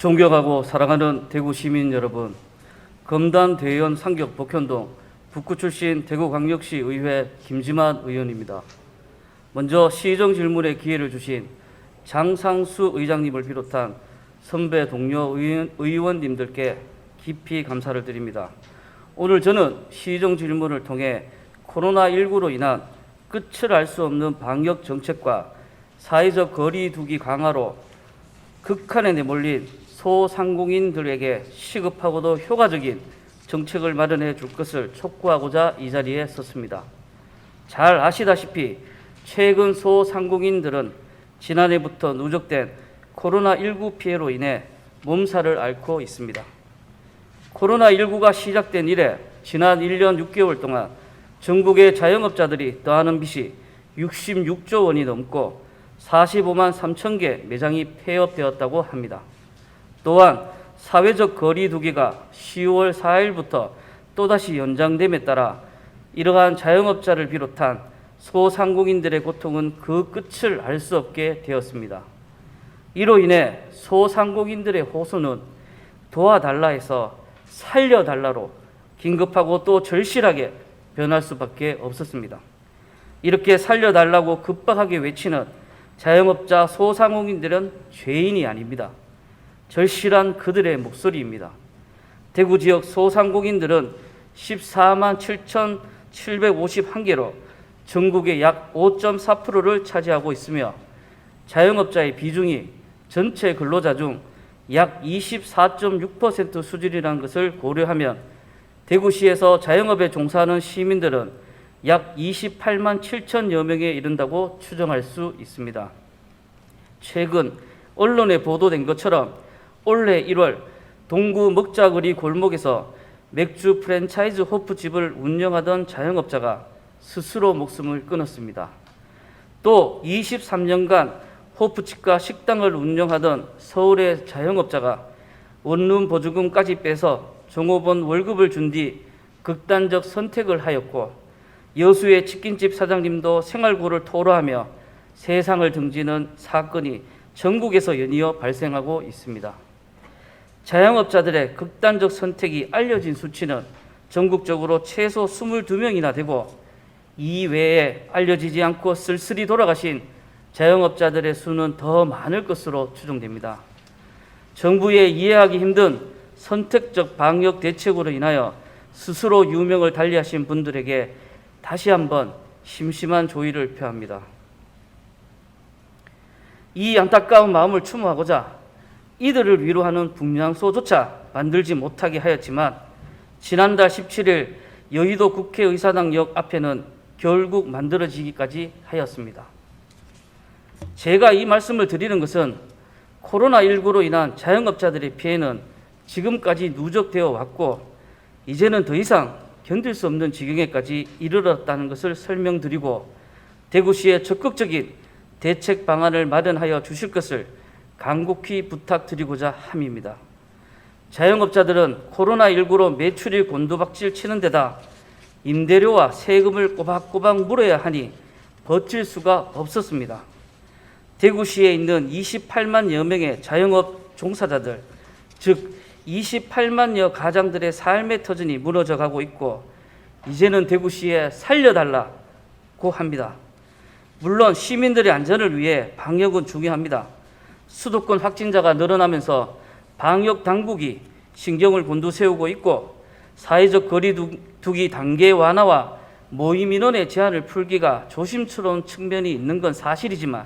존경하고 사랑하는 대구 시민 여러분, 검단 대의원 상격 복현동 북구 출신 대구광역시 의회 김지만 의원입니다. 먼저 시정 질문에 기회를 주신 장상수 의장님을 비롯한 선배 동료 의원님들께 깊이 감사를 드립니다. 오늘 저는 시정 질문을 통해 코로나19로 인한 끝을 알 수 없는 방역 정책과 사회적 거리 두기 강화로 극한에 내몰린 소상공인들에게 시급하고도 효과적인 정책을 마련해 줄 것을 촉구하고자 이 자리에 섰습니다. 잘 아시다시피 최근 소상공인들은 지난해부터 누적된 코로나19 피해로 인해 몸살을 앓고 있습니다. 코로나19가 시작된 이래 지난 1년 6개월 동안 전국의 자영업자들이 떠안은 빚이 66조 원이 넘고 45만 3천 개 매장이 폐업되었다고 합니다. 또한 사회적 거리 두기가 10월 4일부터 또다시 연장됨에 따라 이러한 자영업자를 비롯한 소상공인들의 고통은 그 끝을 알 수 없게 되었습니다. 이로 인해 소상공인들의 호소는 도와달라에서 살려달라로 긴급하고 또 절실하게 변할 수밖에 없었습니다. 이렇게 살려달라고 급박하게 외치는 자영업자 소상공인들은 죄인이 아닙니다. 절실한 그들의 목소리입니다. 대구 지역 소상공인들은 14만 7,751개로 전국의 약 5.4%를 차지하고 있으며 자영업자의 비중이 전체 근로자 중 약 24.6% 수준이라는 것을 고려하면 대구시에서 자영업에 종사하는 시민들은 약 28만 7천여 명에 이른다고 추정할 수 있습니다. 최근 언론에 보도된 것처럼 올해 1월 동구 먹자거리 골목에서 맥주 프랜차이즈 호프집을 운영하던 자영업자가 스스로 목숨을 끊었습니다. 또 23년간 호프집과 식당을 운영하던 서울의 자영업자가 원룸 보조금까지 빼서 종업원 월급을 준 뒤 극단적 선택을 하였고 여수의 치킨집 사장님도 생활고를 토로하며 세상을 등지는 사건이 전국에서 연이어 발생하고 있습니다. 자영업자들의 극단적 선택이 알려진 수치는 전국적으로 최소 22명이나 되고 이 외에 알려지지 않고 쓸쓸히 돌아가신 자영업자들의 수는 더 많을 것으로 추정됩니다. 정부의 이해하기 힘든 선택적 방역 대책으로 인하여 스스로 유명을 달리하신 분들에게 다시 한번 심심한 조의를 표합니다. 이 안타까운 마음을 추모하고자 이들을 위로하는 분향소조차 만들지 못하게 하였지만 지난달 17일 여의도 국회의사당역 앞에는 결국 만들어지기까지 하였습니다. 제가 이 말씀을 드리는 것은 코로나19로 인한 자영업자들의 피해는 지금까지 누적되어 왔고 이제는 더 이상 견딜 수 없는 지경에까지 이르렀다는 것을 설명드리고 대구시에 적극적인 대책 방안을 마련하여 주실 것을 간곡히 부탁드리고자 함입니다. 자영업자들은 코로나19로 매출이 곤두박질 치는 데다 임대료와 세금을 꼬박꼬박 물어야 하니 버틸 수가 없었습니다. 대구시에 있는 28만여 명의 자영업 종사자들, 즉 28만여 가장들의 삶의 터전이 무너져 가고 있고 이제는 대구시에 살려달라고 합니다. 물론 시민들의 안전을 위해 방역은 중요합니다. 수도권 확진자가 늘어나면서 방역 당국이 신경을 곤두세우고 있고 사회적 거리 두기 단계 완화와 모임 인원의 제한을 풀기가 조심스러운 측면이 있는 건 사실이지만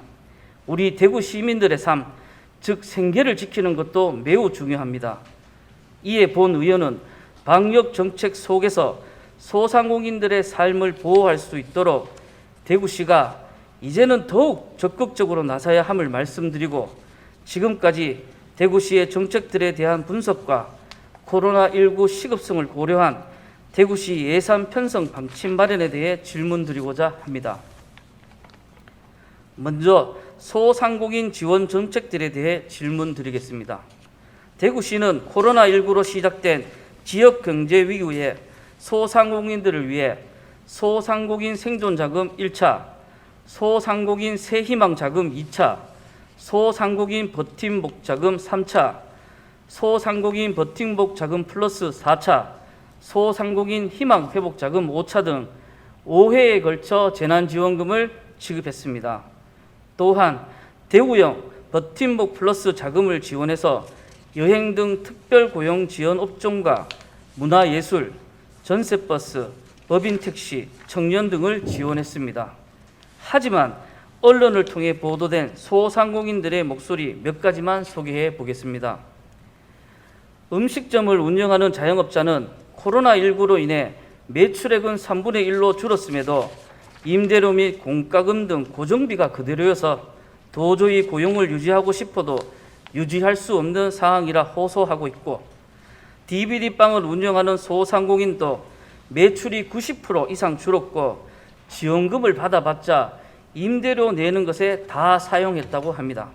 우리 대구 시민들의 삶, 즉 생계를 지키는 것도 매우 중요합니다. 이에 본 의원은 방역 정책 속에서 소상공인들의 삶을 보호할 수 있도록 대구시가 이제는 더욱 적극적으로 나서야 함을 말씀드리고 지금까지 대구시의 정책들에 대한 분석과 코로나19 시급성을 고려한 대구시 예산 편성 방침 마련에 대해 질문드리고자 합니다. 먼저 소상공인 지원 정책들에 대해 질문드리겠습니다. 대구시는 코로나19로 시작된 지역경제위기 후에 소상공인들을 위해 소상공인 생존자금 1차, 소상공인 새희망 자금 2차, 소상공인 버팀목 자금 3차, 소상공인 버팀목 자금 플러스 4차, 소상공인 희망 회복 자금 5차 등 5회에 걸쳐 재난지원금을 지급했습니다. 또한 대구형 버팀목 플러스 자금을 지원해서 여행 등 특별고용 지원 업종과 문화예술, 전세버스, 법인택시, 청년 등을 지원했습니다. 하지만 언론을 통해 보도된 소상공인들의 목소리 몇 가지만 소개해 보겠습니다. 음식점을 운영하는 자영업자는 코로나19로 인해 매출액은 3분의 1로 줄었음에도 임대료 및 공과금 등 고정비가 그대로여서 도저히 고용을 유지하고 싶어도 유지할 수 없는 상황이라 호소하고 있고, DVD방을 운영하는 소상공인도 매출이 90% 이상 줄었고 지원금을 받아봤자 임대료 내는 것에 다 사용했다고 합니다.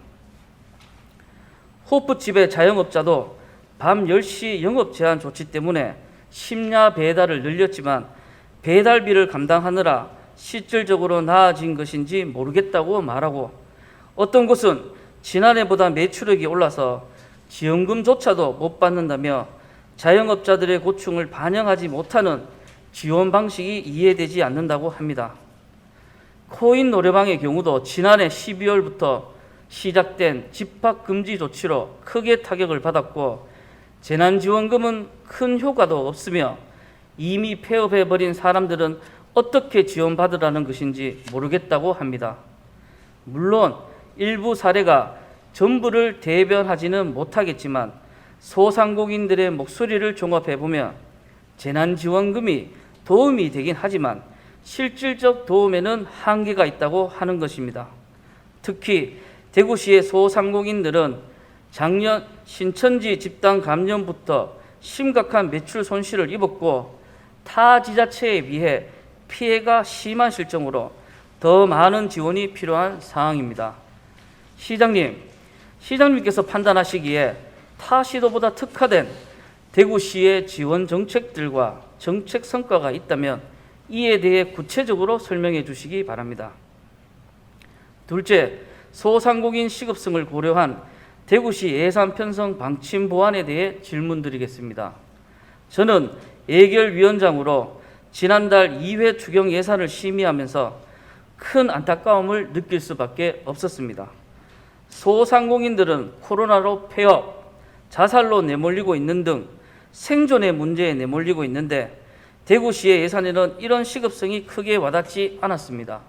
호프집의 자영업자도 밤 10시 영업 제한 조치 때문에 심야 배달을 늘렸지만 배달비를 감당하느라 실질적으로 나아진 것인지 모르겠다고 말하고, 어떤 곳은 지난해보다 매출액이 올라서 지원금조차도 못 받는다며 자영업자들의 고충을 반영하지 못하는 지원 방식이 이해되지 않는다고 합니다. 코인 노래방의 경우도 지난해 12월부터 시작된 집합금지 조치로 크게 타격을 받았고, 재난지원금은 큰 효과도 없으며 이미 폐업해버린 사람들은 어떻게 지원받으라는 것인지 모르겠다고 합니다. 물론 일부 사례가 전부를 대변하지는 못하겠지만 소상공인들의 목소리를 종합해보면 재난지원금이 도움이 되긴 하지만 실질적 도움에는 한계가 있다고 하는 것입니다. 특히 대구시의 소상공인들은 작년 신천지 집단 감염부터 심각한 매출 손실을 입었고 타 지자체에 비해 피해가 심한 실정으로 더 많은 지원이 필요한 상황입니다. 시장님께서 판단하시기에 타 시도보다 특화된 대구시의 지원 정책들과 정책 성과가 있다면 이에 대해 구체적으로 설명해 주시기 바랍니다. 둘째, 소상공인 시급성을 고려한 대구시 예산 편성 방침 보완에 대해 질문드리겠습니다. 저는 예결위원장으로 지난달 2회 추경 예산을 심의하면서 큰 안타까움을 느낄 수밖에 없었습니다. 소상공인들은 코로나로 폐업, 자살로 내몰리고 있는 등 생존의 문제에 내몰리고 있는데 대구시의 예산에는 이런 시급성이 크게 와닿지 않았습니다.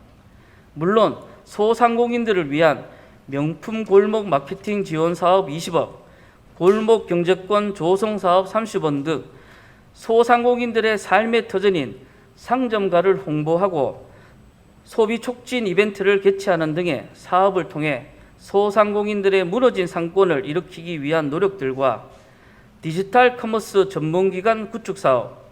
물론 소상공인들을 위한 명품 골목 마케팅 지원 사업 20억, 골목 경제권 조성 사업 30원 등 소상공인들의 삶의 터전인 상점가를 홍보하고 소비 촉진 이벤트를 개최하는 등의 사업을 통해 소상공인들의 무너진 상권을 일으키기 위한 노력들과 디지털 커머스 전문기관 구축 사업,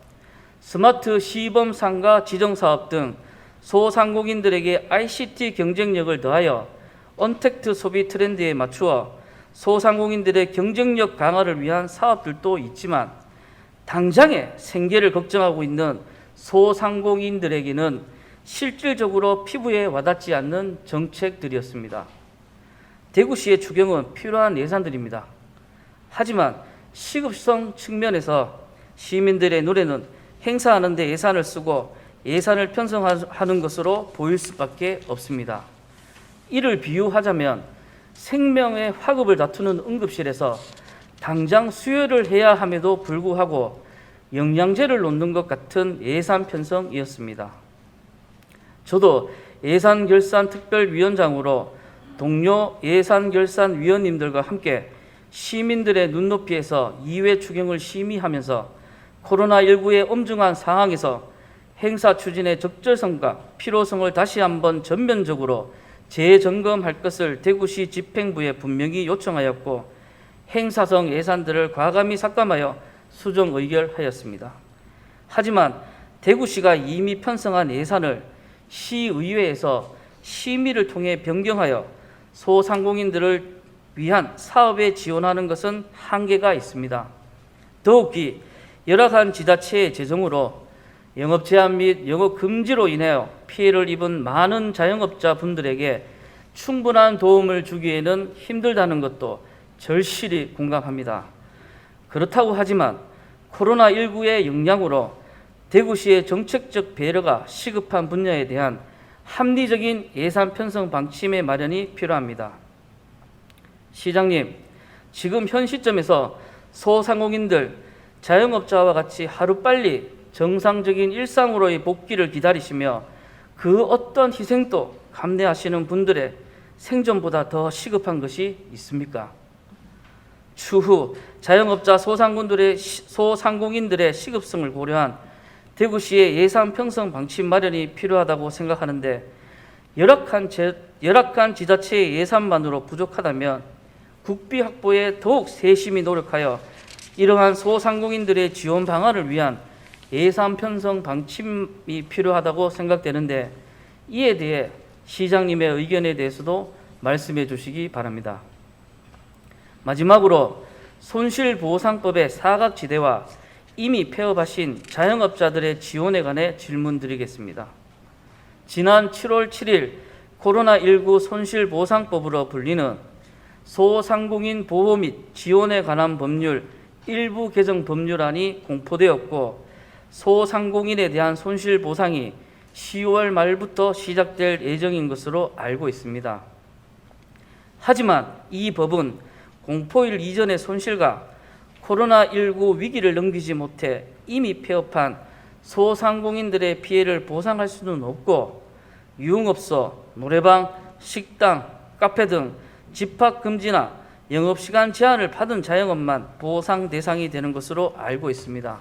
스마트 시범 상가 지정 사업 등 소상공인들에게 ICT 경쟁력을 더하여 언택트 소비 트렌드에 맞추어 소상공인들의 경쟁력 강화를 위한 사업들도 있지만 당장의 생계를 걱정하고 있는 소상공인들에게는 실질적으로 피부에 와닿지 않는 정책들이었습니다. 대구시의 추경은 필요한 예산들입니다. 하지만 시급성 측면에서 시민들의 눈에는 행사하는 데 예산을 쓰고 예산을 편성하는 것으로 보일 수밖에 없습니다. 이를 비유하자면 생명의 화급을 다투는 응급실에서 당장 수혈을 해야 함에도 불구하고 영양제를 놓는 것 같은 예산 편성이었습니다. 저도 예산결산특별위원장으로 동료 예산결산위원님들과 함께 시민들의 눈높이에서 2회 추경을 심의하면서 코로나19의 엄중한 상황에서 행사 추진의 적절성과 필요성을 다시 한번 전면적으로 재점검할 것을 대구시 집행부에 분명히 요청하였고 행사성 예산들을 과감히 삭감하여 수정 의결하였습니다. 하지만 대구시가 이미 편성한 예산을 시의회에서 심의를 통해 변경하여 소상공인들을 위한 사업에 지원하는 것은 한계가 있습니다. 더욱이 열악한 지자체의 재정으로 영업 제한 및 영업 금지로 인하여 피해를 입은 많은 자영업자 분들에게 충분한 도움을 주기에는 힘들다는 것도 절실히 공감합니다. 그렇다고 하지만 코로나19의 영향으로 대구시의 정책적 배려가 시급한 분야에 대한 합리적인 예산 편성 방침의 마련이 필요합니다. 시장님, 지금 현 시점에서 소상공인들, 자영업자와 같이 하루빨리 정상적인 일상으로의 복귀를 기다리시며 그 어떤 희생도 감내하시는 분들의 생존보다 더 시급한 것이 있습니까? 추후 자영업자 소상공인들의 시급성을 고려한 대구시의 예산 편성 방침 마련이 필요하다고 생각하는데 열악한 지자체의 예산만으로 부족하다면 국비 확보에 더욱 세심히 노력하여 이러한 소상공인들의 지원 방안을 위한 예산 편성 방침이 필요하다고 생각되는데 이에 대해 시장님의 의견에 대해서도 말씀해 주시기 바랍니다. 마지막으로 손실보상법의 사각지대와 이미 폐업하신 자영업자들의 지원에 관해 질문드리겠습니다. 지난 7월 7일 코로나19 손실보상법으로 불리는 소상공인 보호 및 지원에 관한 법률 일부 개정 법률안이 공포되었고 소상공인에 대한 손실보상이 10월 말부터 시작될 예정인 것으로 알고 있습니다. 하지만 이 법은 공포일 이전의 손실과 코로나19 위기를 넘기지 못해 이미 폐업한 소상공인들의 피해를 보상할 수는 없고 유흥업소, 노래방, 식당, 카페 등 집합금지나 영업시간 제한을 받은 자영업만 보상 대상이 되는 것으로 알고 있습니다.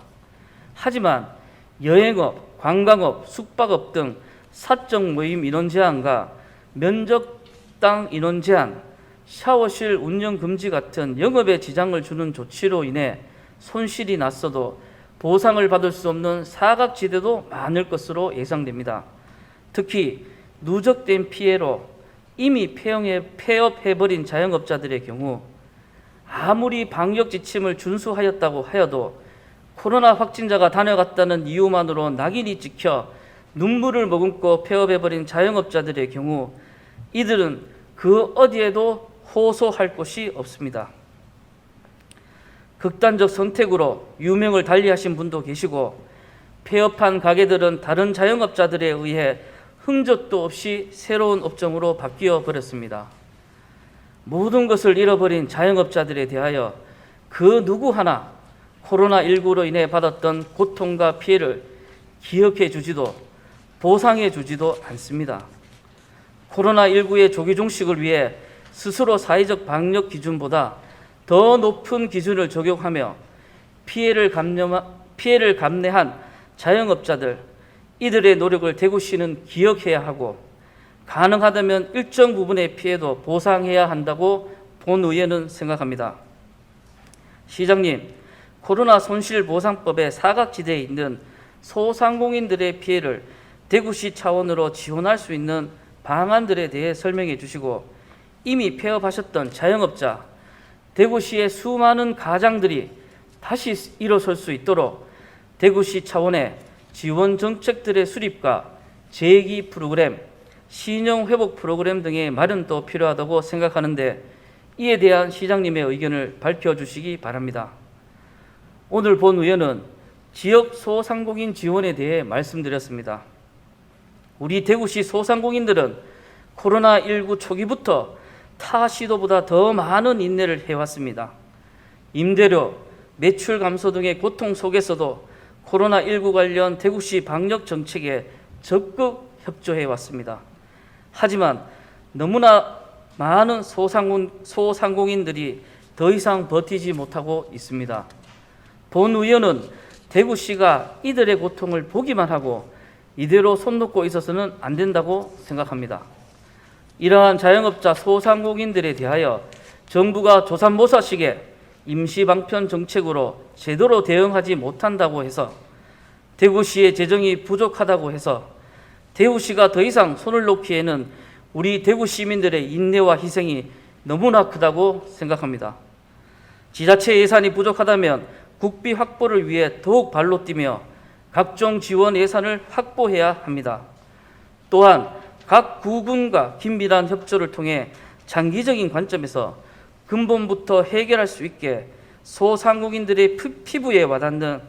하지만 여행업, 관광업, 숙박업 등 사적 모임 인원 제한과 면적당 인원 제한, 샤워실 운영 금지 같은 영업에 지장을 주는 조치로 인해 손실이 났어도 보상을 받을 수 없는 사각지대도 많을 것으로 예상됩니다. 특히 누적된 피해로 이미 폐업해버린 자영업자들의 경우 아무리 방역 지침을 준수하였다고 하여도 코로나 확진자가 다녀갔다는 이유만으로 낙인이 찍혀 눈물을 머금고 폐업해버린 자영업자들의 경우 이들은 그 어디에도 호소할 곳이 없습니다. 극단적 선택으로 유명을 달리하신 분도 계시고 폐업한 가게들은 다른 자영업자들에 의해 흥젓도 없이 새로운 업종으로 바뀌어 버렸습니다. 모든 것을 잃어버린 자영업자들에 대하여 그 누구 하나 코로나19로 인해 받았던 고통과 피해를 기억해 주지도 보상해 주지도 않습니다. 코로나19의 조기 종식을 위해 스스로 사회적 방역 기준보다 더 높은 기준을 적용하며 피해를 감내한 자영업자들, 이들의 노력을 대구시는 기억해야 하고 가능하다면 일정 부분의 피해도 보상해야 한다고 본의회는 생각합니다. 시장님, 코로나 손실보상법의 사각지대에 있는 소상공인들의 피해를 대구시 차원으로 지원할 수 있는 방안들에 대해 설명해 주시고 이미 폐업하셨던 자영업자, 대구시의 수많은 가장들이 다시 일어설 수 있도록 대구시 차원의 지원 정책들의 수립과 재기 프로그램, 신용 회복 프로그램 등의 마련도 필요하다고 생각하는데 이에 대한 시장님의 의견을 밝혀주시기 바랍니다. 오늘 본의원은 지역 소상공인 지원에 대해 말씀드렸습니다. 우리 대구시 소상공인들은 코로나19 초기부터 타 시도보다 더 많은 인내를 해왔습니다. 임대료, 매출 감소 등의 고통 속에서도 코로나19 관련 대구시 방역 정책에 적극 협조해왔습니다. 하지만 너무나 많은 소상공인들이 더 이상 버티지 못하고 있습니다. 본의원은 대구시가 이들의 고통을 보기만 하고 이대로 손 놓고 있어서는 안 된다고 생각합니다. 이러한 자영업자 소상공인들에 대하여 정부가 조삼모사식의 임시방편 정책으로 제대로 대응하지 못한다고 해서 대구시의 재정이 부족하다고 해서 대구시가 더 이상 손을 놓기에는 우리 대구 시민들의 인내와 희생이 너무나 크다고 생각합니다. 지자체 예산이 부족하다면 국비 확보를 위해 더욱 발로 뛰며 각종 지원 예산을 확보해야 합니다. 또한 각 구군과 긴밀한 협조를 통해 장기적인 관점에서 근본부터 해결할 수 있게 소상공인들의 피부에 와닿는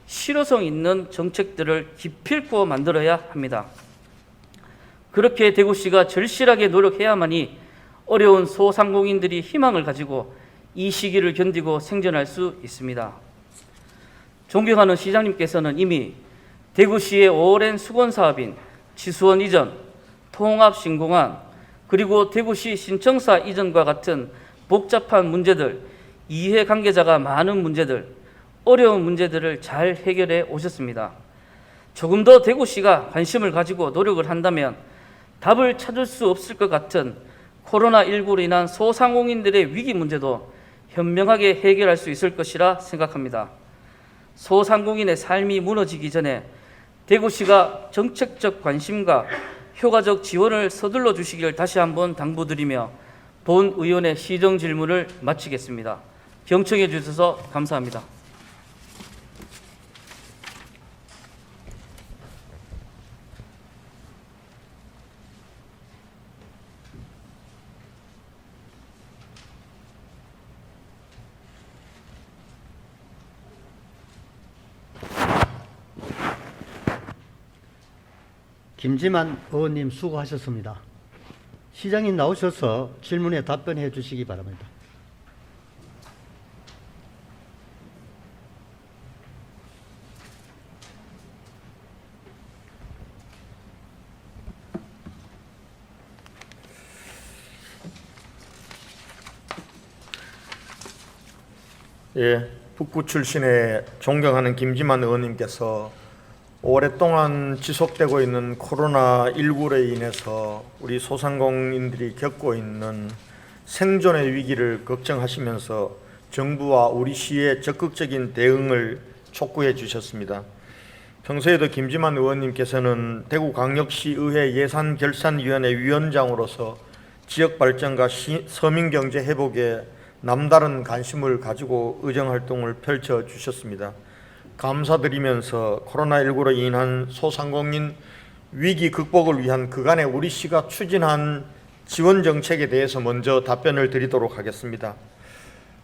실효성 있는 정책들을 기필코 만들어야 합니다. 그렇게 대구시가 절실하게 노력해야만이 어려운 소상공인들이 희망을 가지고 이 시기를 견디고 생존할 수 있습니다. 존경하는 시장님께서는 이미 대구시의 오랜 수건사업인 지수원 이전, 통합신공항, 그리고 대구시 신청사 이전과 같은 복잡한 문제들, 이해관계자가 많은 문제들, 어려운 문제들을 잘 해결해 오셨습니다. 조금 더 대구시가 관심을 가지고 노력을 한다면 답을 찾을 수 없을 것 같은 코로나19로 인한 소상공인들의 위기 문제도 현명하게 해결할 수 있을 것이라 생각합니다. 소상공인의 삶이 무너지기 전에 대구시가 정책적 관심과 효과적 지원을 서둘러 주시길 다시 한번 당부드리며 본 의원의 시정 질문을 마치겠습니다. 경청해 주셔서 감사합니다. 김지만 의원님 수고하셨습니다. 시장님 나오셔서 질문에 답변해 주시기 바랍니다. 예, 북구 출신의 존경하는 김지만 의원님께서 오랫동안 지속되고 있는 코로나19로 인해서 우리 소상공인들이 겪고 있는 생존의 위기를 걱정하시면서 정부와 우리 시의 적극적인 대응을 촉구해 주셨습니다. 평소에도 김지만 의원님께서는 대구광역시의회 예산결산위원회 위원장으로서 지역 발전과 서민 경제 회복에 남다른 관심을 가지고 의정활동을 펼쳐주셨습니다. 감사드리면서 코로나19로 인한 소상공인 위기 극복을 위한 그간의 우리 시가 추진한 지원 정책에 대해서 먼저 답변을 드리도록 하겠습니다.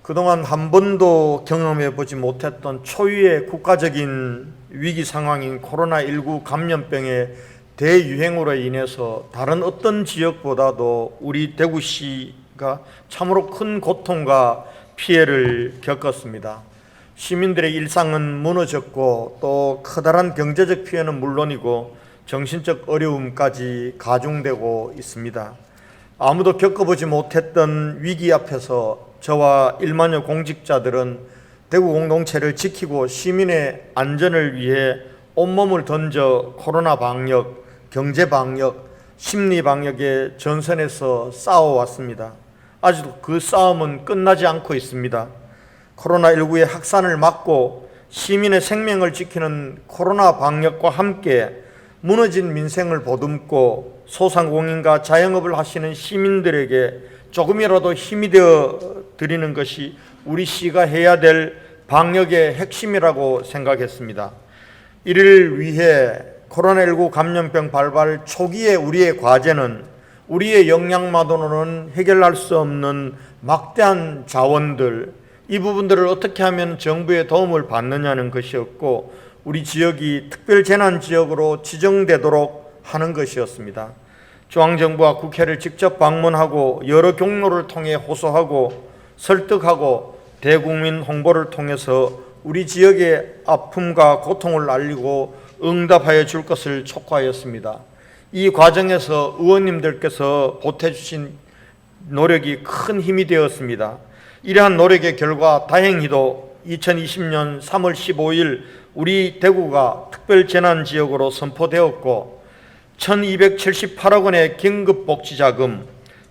그동안 한 번도 경험해 보지 못했던 초유의 국가적인 위기 상황인 코로나19 감염병의 대유행으로 인해서 다른 어떤 지역보다도 우리 대구시가 참으로 큰 고통과 피해를 겪었습니다. 시민들의 일상은 무너졌고 또 커다란 경제적 피해는 물론이고 정신적 어려움까지 가중되고 있습니다. 아무도 겪어보지 못했던 위기 앞에서 저와 1만여 공직자들은 대구 공동체를 지키고 시민의 안전을 위해 온몸을 던져 코로나 방역, 경제 방역, 심리 방역의 전선에서 싸워왔습니다. 아직도 그 싸움은 끝나지 않고 있습니다. 코로나19의 확산을 막고 시민의 생명을 지키는 코로나 방역과 함께 무너진 민생을 보듬고 소상공인과 자영업을 하시는 시민들에게 조금이라도 힘이 되어 드리는 것이 우리 시가 해야 될 방역의 핵심이라고 생각했습니다. 이를 위해 코로나19 감염병 발발 초기에 우리의 과제는 우리의 역량만으로는 해결할 수 없는 막대한 자원들, 이 부분들을 어떻게 하면 정부의 도움을 받느냐는 것이었고 우리 지역이 특별재난지역으로 지정되도록 하는 것이었습니다. 중앙정부와 국회를 직접 방문하고 여러 경로를 통해 호소하고 설득하고 대국민 홍보를 통해서 우리 지역의 아픔과 고통을 알리고 응답하여 줄 것을 촉구하였습니다. 이 과정에서 의원님들께서 보태주신 노력이 큰 힘이 되었습니다. 이러한 노력의 결과 다행히도 2020년 3월 15일 우리 대구가 특별재난지역으로 선포되었고 1278억 원의 긴급복지자금,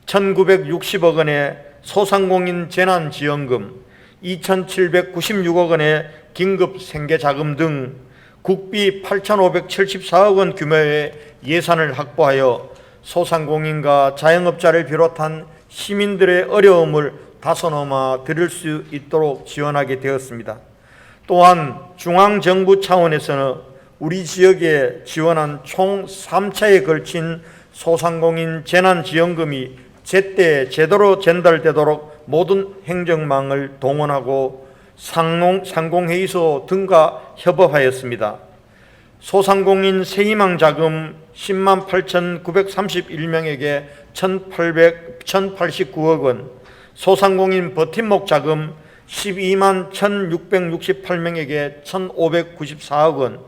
1960억 원의 소상공인 재난지원금, 2796억 원의 긴급생계자금 등 국비 8574억 원 규모의 예산을 확보하여 소상공인과 자영업자를 비롯한 시민들의 어려움을 다소나마 드릴 수 있도록 지원하게 되었습니다. 또한 중앙정부 차원에서는 우리 지역에 지원한 총 3차에 걸친 소상공인 재난지원금이 제때 제대로 전달되도록 모든 행정망을 동원하고 상공회의소 등과 협업하였습니다. 소상공인 새희망 자금 10만 8,931명에게 1,089억 원, 소상공인 버팀목 자금 12만 1,668명에게 1,594억 원,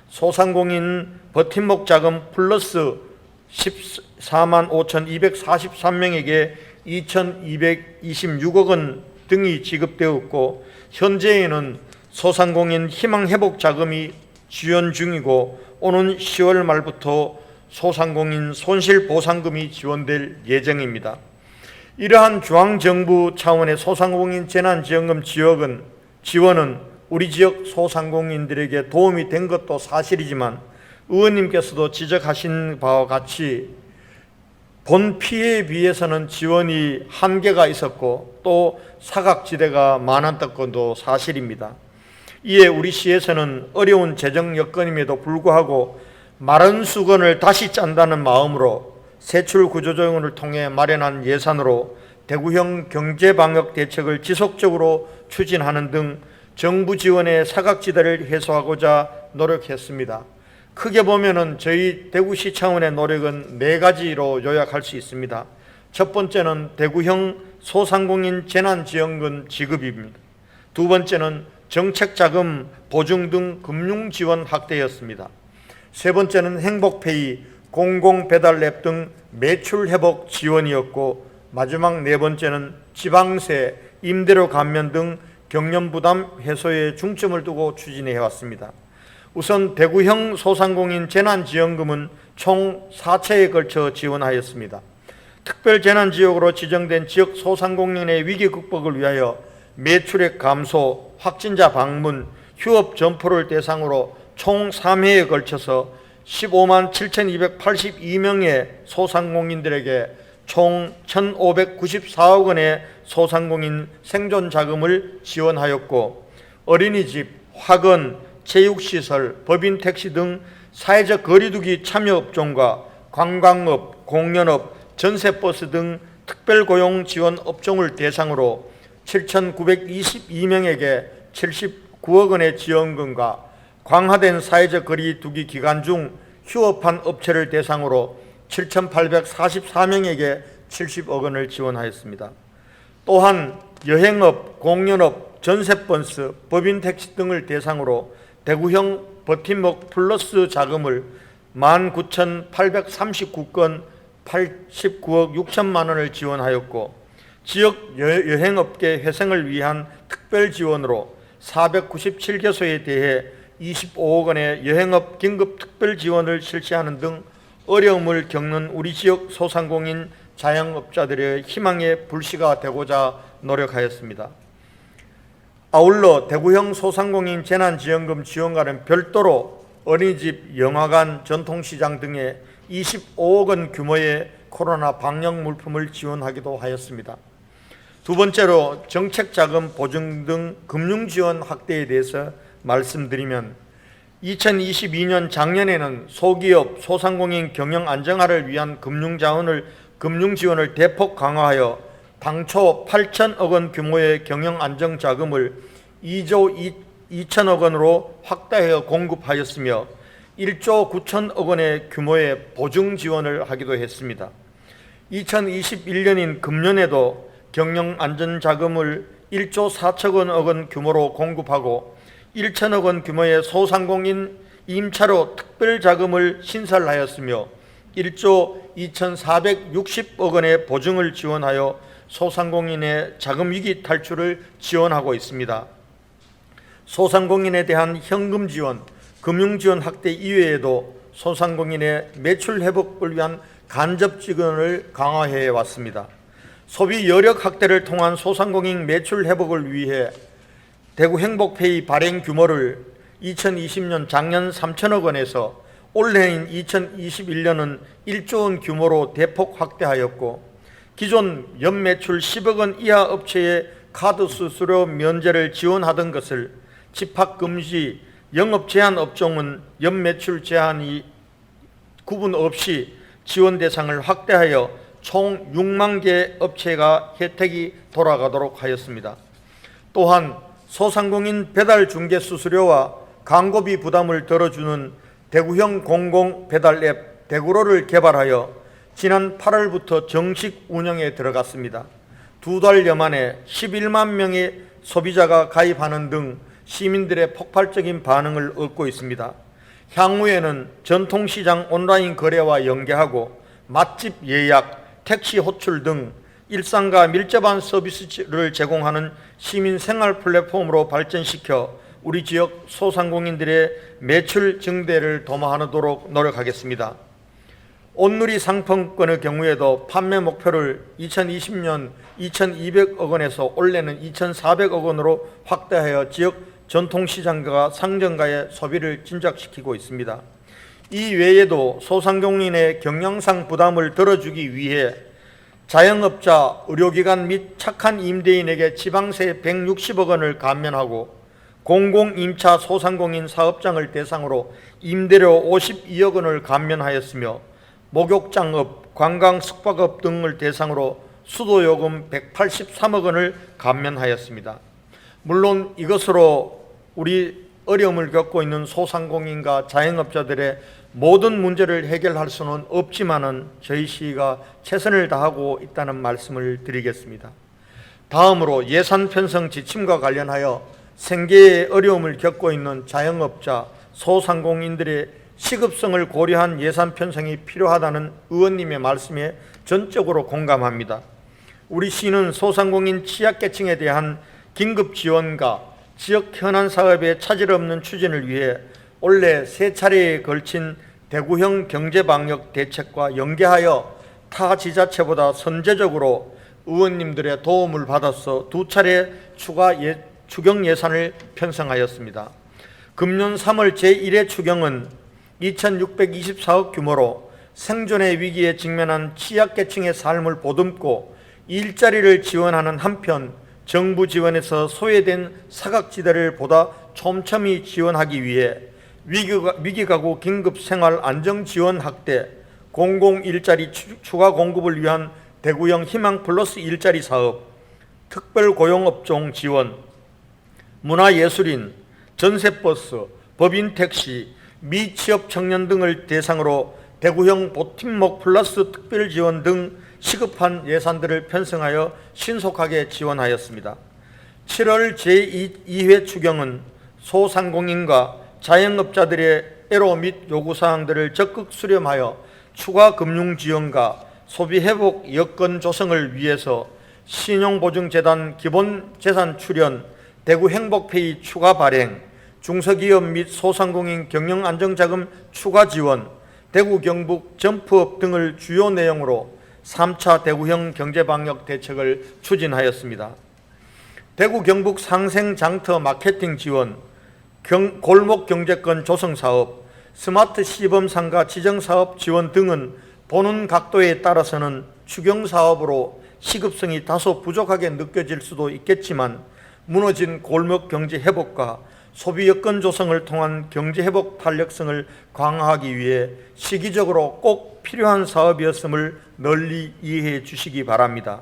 소상공인 버팀목 자금 플러스 14만 5,243명에게 2,226억 원 등이 지급되었고, 현재에는 소상공인 희망회복 자금이 지원 중이고, 오는 10월 말부터 소상공인 손실보상금이 지원될 예정입니다. 이러한 중앙정부 차원의 소상공인 재난지원금 지원은 우리 지역 소상공인들에게 도움이 된 것도 사실이지만, 의원님께서도 지적하신 바와 같이 본 피해에 비해서는 지원이 한계가 있었고 또 사각지대가 많았던 것도 사실입니다. 이에 우리 시에서는 어려운 재정 여건임에도 불구하고 마른 수건을 다시 짠다는 마음으로 세출 구조조정을 통해 마련한 예산으로 대구형 경제방역 대책을 지속적으로 추진하는 등 정부 지원의 사각지대를 해소하고자 노력했습니다. 크게 보면은 저희 대구시 차원의 노력은 4가지로 요약할 수 있습니다. 첫 번째는 대구형 소상공인 재난지원금 지급입니다. 두 번째는 정책자금 보증 등 금융지원 확대였습니다. 세 번째는 행복페이, 공공배달앱 등 매출회복 지원이었고, 마지막 네 번째는 지방세, 임대료 감면 등 경련부담 해소에 중점을 두고 추진해 왔습니다. 우선 대구형 소상공인 재난지원금은 총 4차에 걸쳐 지원하였습니다. 특별재난지역으로 지정된 지역 소상공인의 위기 극복을 위하여 매출액 감소, 확진자 방문, 휴업 점포를 대상으로 총 3회에 걸쳐서 15만 7,282명의 소상공인들에게 총 1,594억 원의 소상공인 생존자금을 지원하였고, 어린이집, 학원, 체육시설, 법인택시 등 사회적 거리두기 참여업종과 관광업, 공연업, 전세버스 등 특별고용 지원 업종을 대상으로 7,922명에게 79억 원의 지원금과 강화된 사회적 거리두기 기간 중 휴업한 업체를 대상으로 7,844명에게 70억 원을 지원하였습니다. 또한 여행업, 공연업, 전세버스, 법인택시 등을 대상으로 대구형 버팀목 플러스 자금을 19,839건 89억 6천만 원을 지원하였고, 지역 여행업계 회생을 위한 특별 지원으로 497개소에 대해 25억 원의 여행업 긴급 특별 지원을 실시하는 등 어려움을 겪는 우리 지역 소상공인 자영업자들의 희망의 불씨가 되고자 노력하였습니다. 아울러 대구형 소상공인 재난지원금 지원과는 별도로 어린이집, 영화관, 전통시장 등에 25억 원 규모의 코로나 방역 물품을 지원하기도 하였습니다. 두 번째로 정책자금 보증 등 금융지원 확대에 대해서 말씀드리면, 2022년 작년에는 소기업, 소상공인 경영 안정화를 위한 금융지원을 대폭 강화하여 당초 8천억 원 규모의 경영 안정자금을 2조 2천억 원으로 확대하여 공급하였으며 1조 9천억 원의 규모의 보증 지원을 하기도 했습니다. 2021년인 금년에도 경영 안전자금을 1조 4천억 원 규모로 공급하고 1천억 원 규모의 소상공인 임차료 특별자금을 신설하였으며 1조 2,460억 원의 보증을 지원하여 소상공인의 자금위기 탈출을 지원하고 있습니다. 소상공인에 대한 현금 지원, 금융지원 확대 이외에도 소상공인의 매출 회복을 위한 간접 지원을 강화해 왔습니다. 소비 여력 확대를 통한 소상공인 매출 회복을 위해 대구 행복페이 발행 규모를 2020년 작년 3천억 원에서 올해인 2021년은 1조 원 규모로 대폭 확대하였고, 기존 연매출 10억 원 이하 업체의 카드 수수료 면제를 지원하던 것을 집합금지, 영업 제한 업종은 연매출 제한이 구분 없이 지원 대상을 확대하여 총 6만 개 업체가 혜택이 돌아가도록 하였습니다. 또한 소상공인 배달 중개 수수료와 광고비 부담을 덜어주는 대구형 공공 배달 앱 대구로를 개발하여 지난 8월부터 정식 운영에 들어갔습니다. 2달여 만에 11만 명의 소비자가 가입하는 등 시민들의 폭발적인 반응을 얻고 있습니다. 향후에는 전통시장 온라인 거래와 연계하고 맛집 예약, 택시 호출 등 일상과 밀접한 서비스를 제공하는 시민 생활 플랫폼으로 발전시켜 우리 지역 소상공인들의 매출 증대를 도모하도록 노력하겠습니다. 온누리 상품권의 경우에도 판매 목표를 2020년 2,200억 원에서 올해는 2,400억 원으로 확대하여 지역 전통시장과 상점가의 소비를 진작시키고 있습니다. 이 외에도 소상공인의 경영상 부담을 덜어주기 위해 자영업자, 의료기관 및 착한 임대인에게 지방세 160억 원을 감면하고 공공임차 소상공인 사업장을 대상으로 임대료 52억 원을 감면하였으며 목욕장업, 관광 숙박업 등을 대상으로 수도요금 183억 원을 감면하였습니다. 물론 이것으로 우리 어려움을 겪고 있는 소상공인과 자영업자들의 모든 문제를 해결할 수는 없지만은 저희 시가 최선을 다하고 있다는 말씀을 드리겠습니다. 다음으로 예산 편성 지침과 관련하여 생계의 어려움을 겪고 있는 자영업자, 소상공인들의 시급성을 고려한 예산 편성이 필요하다는 의원님의 말씀에 전적으로 공감합니다. 우리 시는 소상공인 취약계층에 대한 긴급 지원과 지역 현안 사업의 차질 없는 추진을 위해 올해 3차례에 걸친 대구형 경제방역 대책과 연계하여 타 지자체보다 선제적으로 의원님들의 도움을 받아서 2차례 추경 예산을 편성하였습니다. 금년 3월 제1회 추경은 2,624억 규모로 생존의 위기에 직면한 취약계층의 삶을 보듬고 일자리를 지원하는 한편 정부 지원에서 소외된 사각지대를 보다 촘촘히 지원하기 위해 위기가구 긴급생활 안정지원 확대, 공공일자리 추가 공급을 위한 대구형 희망플러스 일자리 사업, 특별고용업종 지원, 문화예술인, 전세버스, 법인택시, 미취업 청년 등을 대상으로 대구형 보팀목 플러스 특별지원 등 시급한 예산들을 편성하여 신속하게 지원하였습니다. 7월 제2회 추경은 소상공인과 자영업자들의 애로 및 요구사항들을 적극 수렴하여 추가 금융지원과 소비회복 여건 조성을 위해서 신용보증재단 기본재산 출연, 대구행복페이 추가 발행, 중소기업 및 소상공인 경영안정자금 추가 지원, 대구 경북 점프업 등을 주요 내용으로 3차 대구형 경제방역 대책을 추진하였습니다. 대구 경북 상생장터 마케팅 지원, 골목경제권 조성사업, 스마트 시범상가 지정사업 지원 등은 보는 각도에 따라서는 추경사업으로 시급성이 다소 부족하게 느껴질 수도 있겠지만 무너진 골목경제 회복과 소비여건 조성을 통한 경제회복 탄력성을 강화하기 위해 시기적으로 꼭 필요한 사업이었음을 널리 이해해 주시기 바랍니다.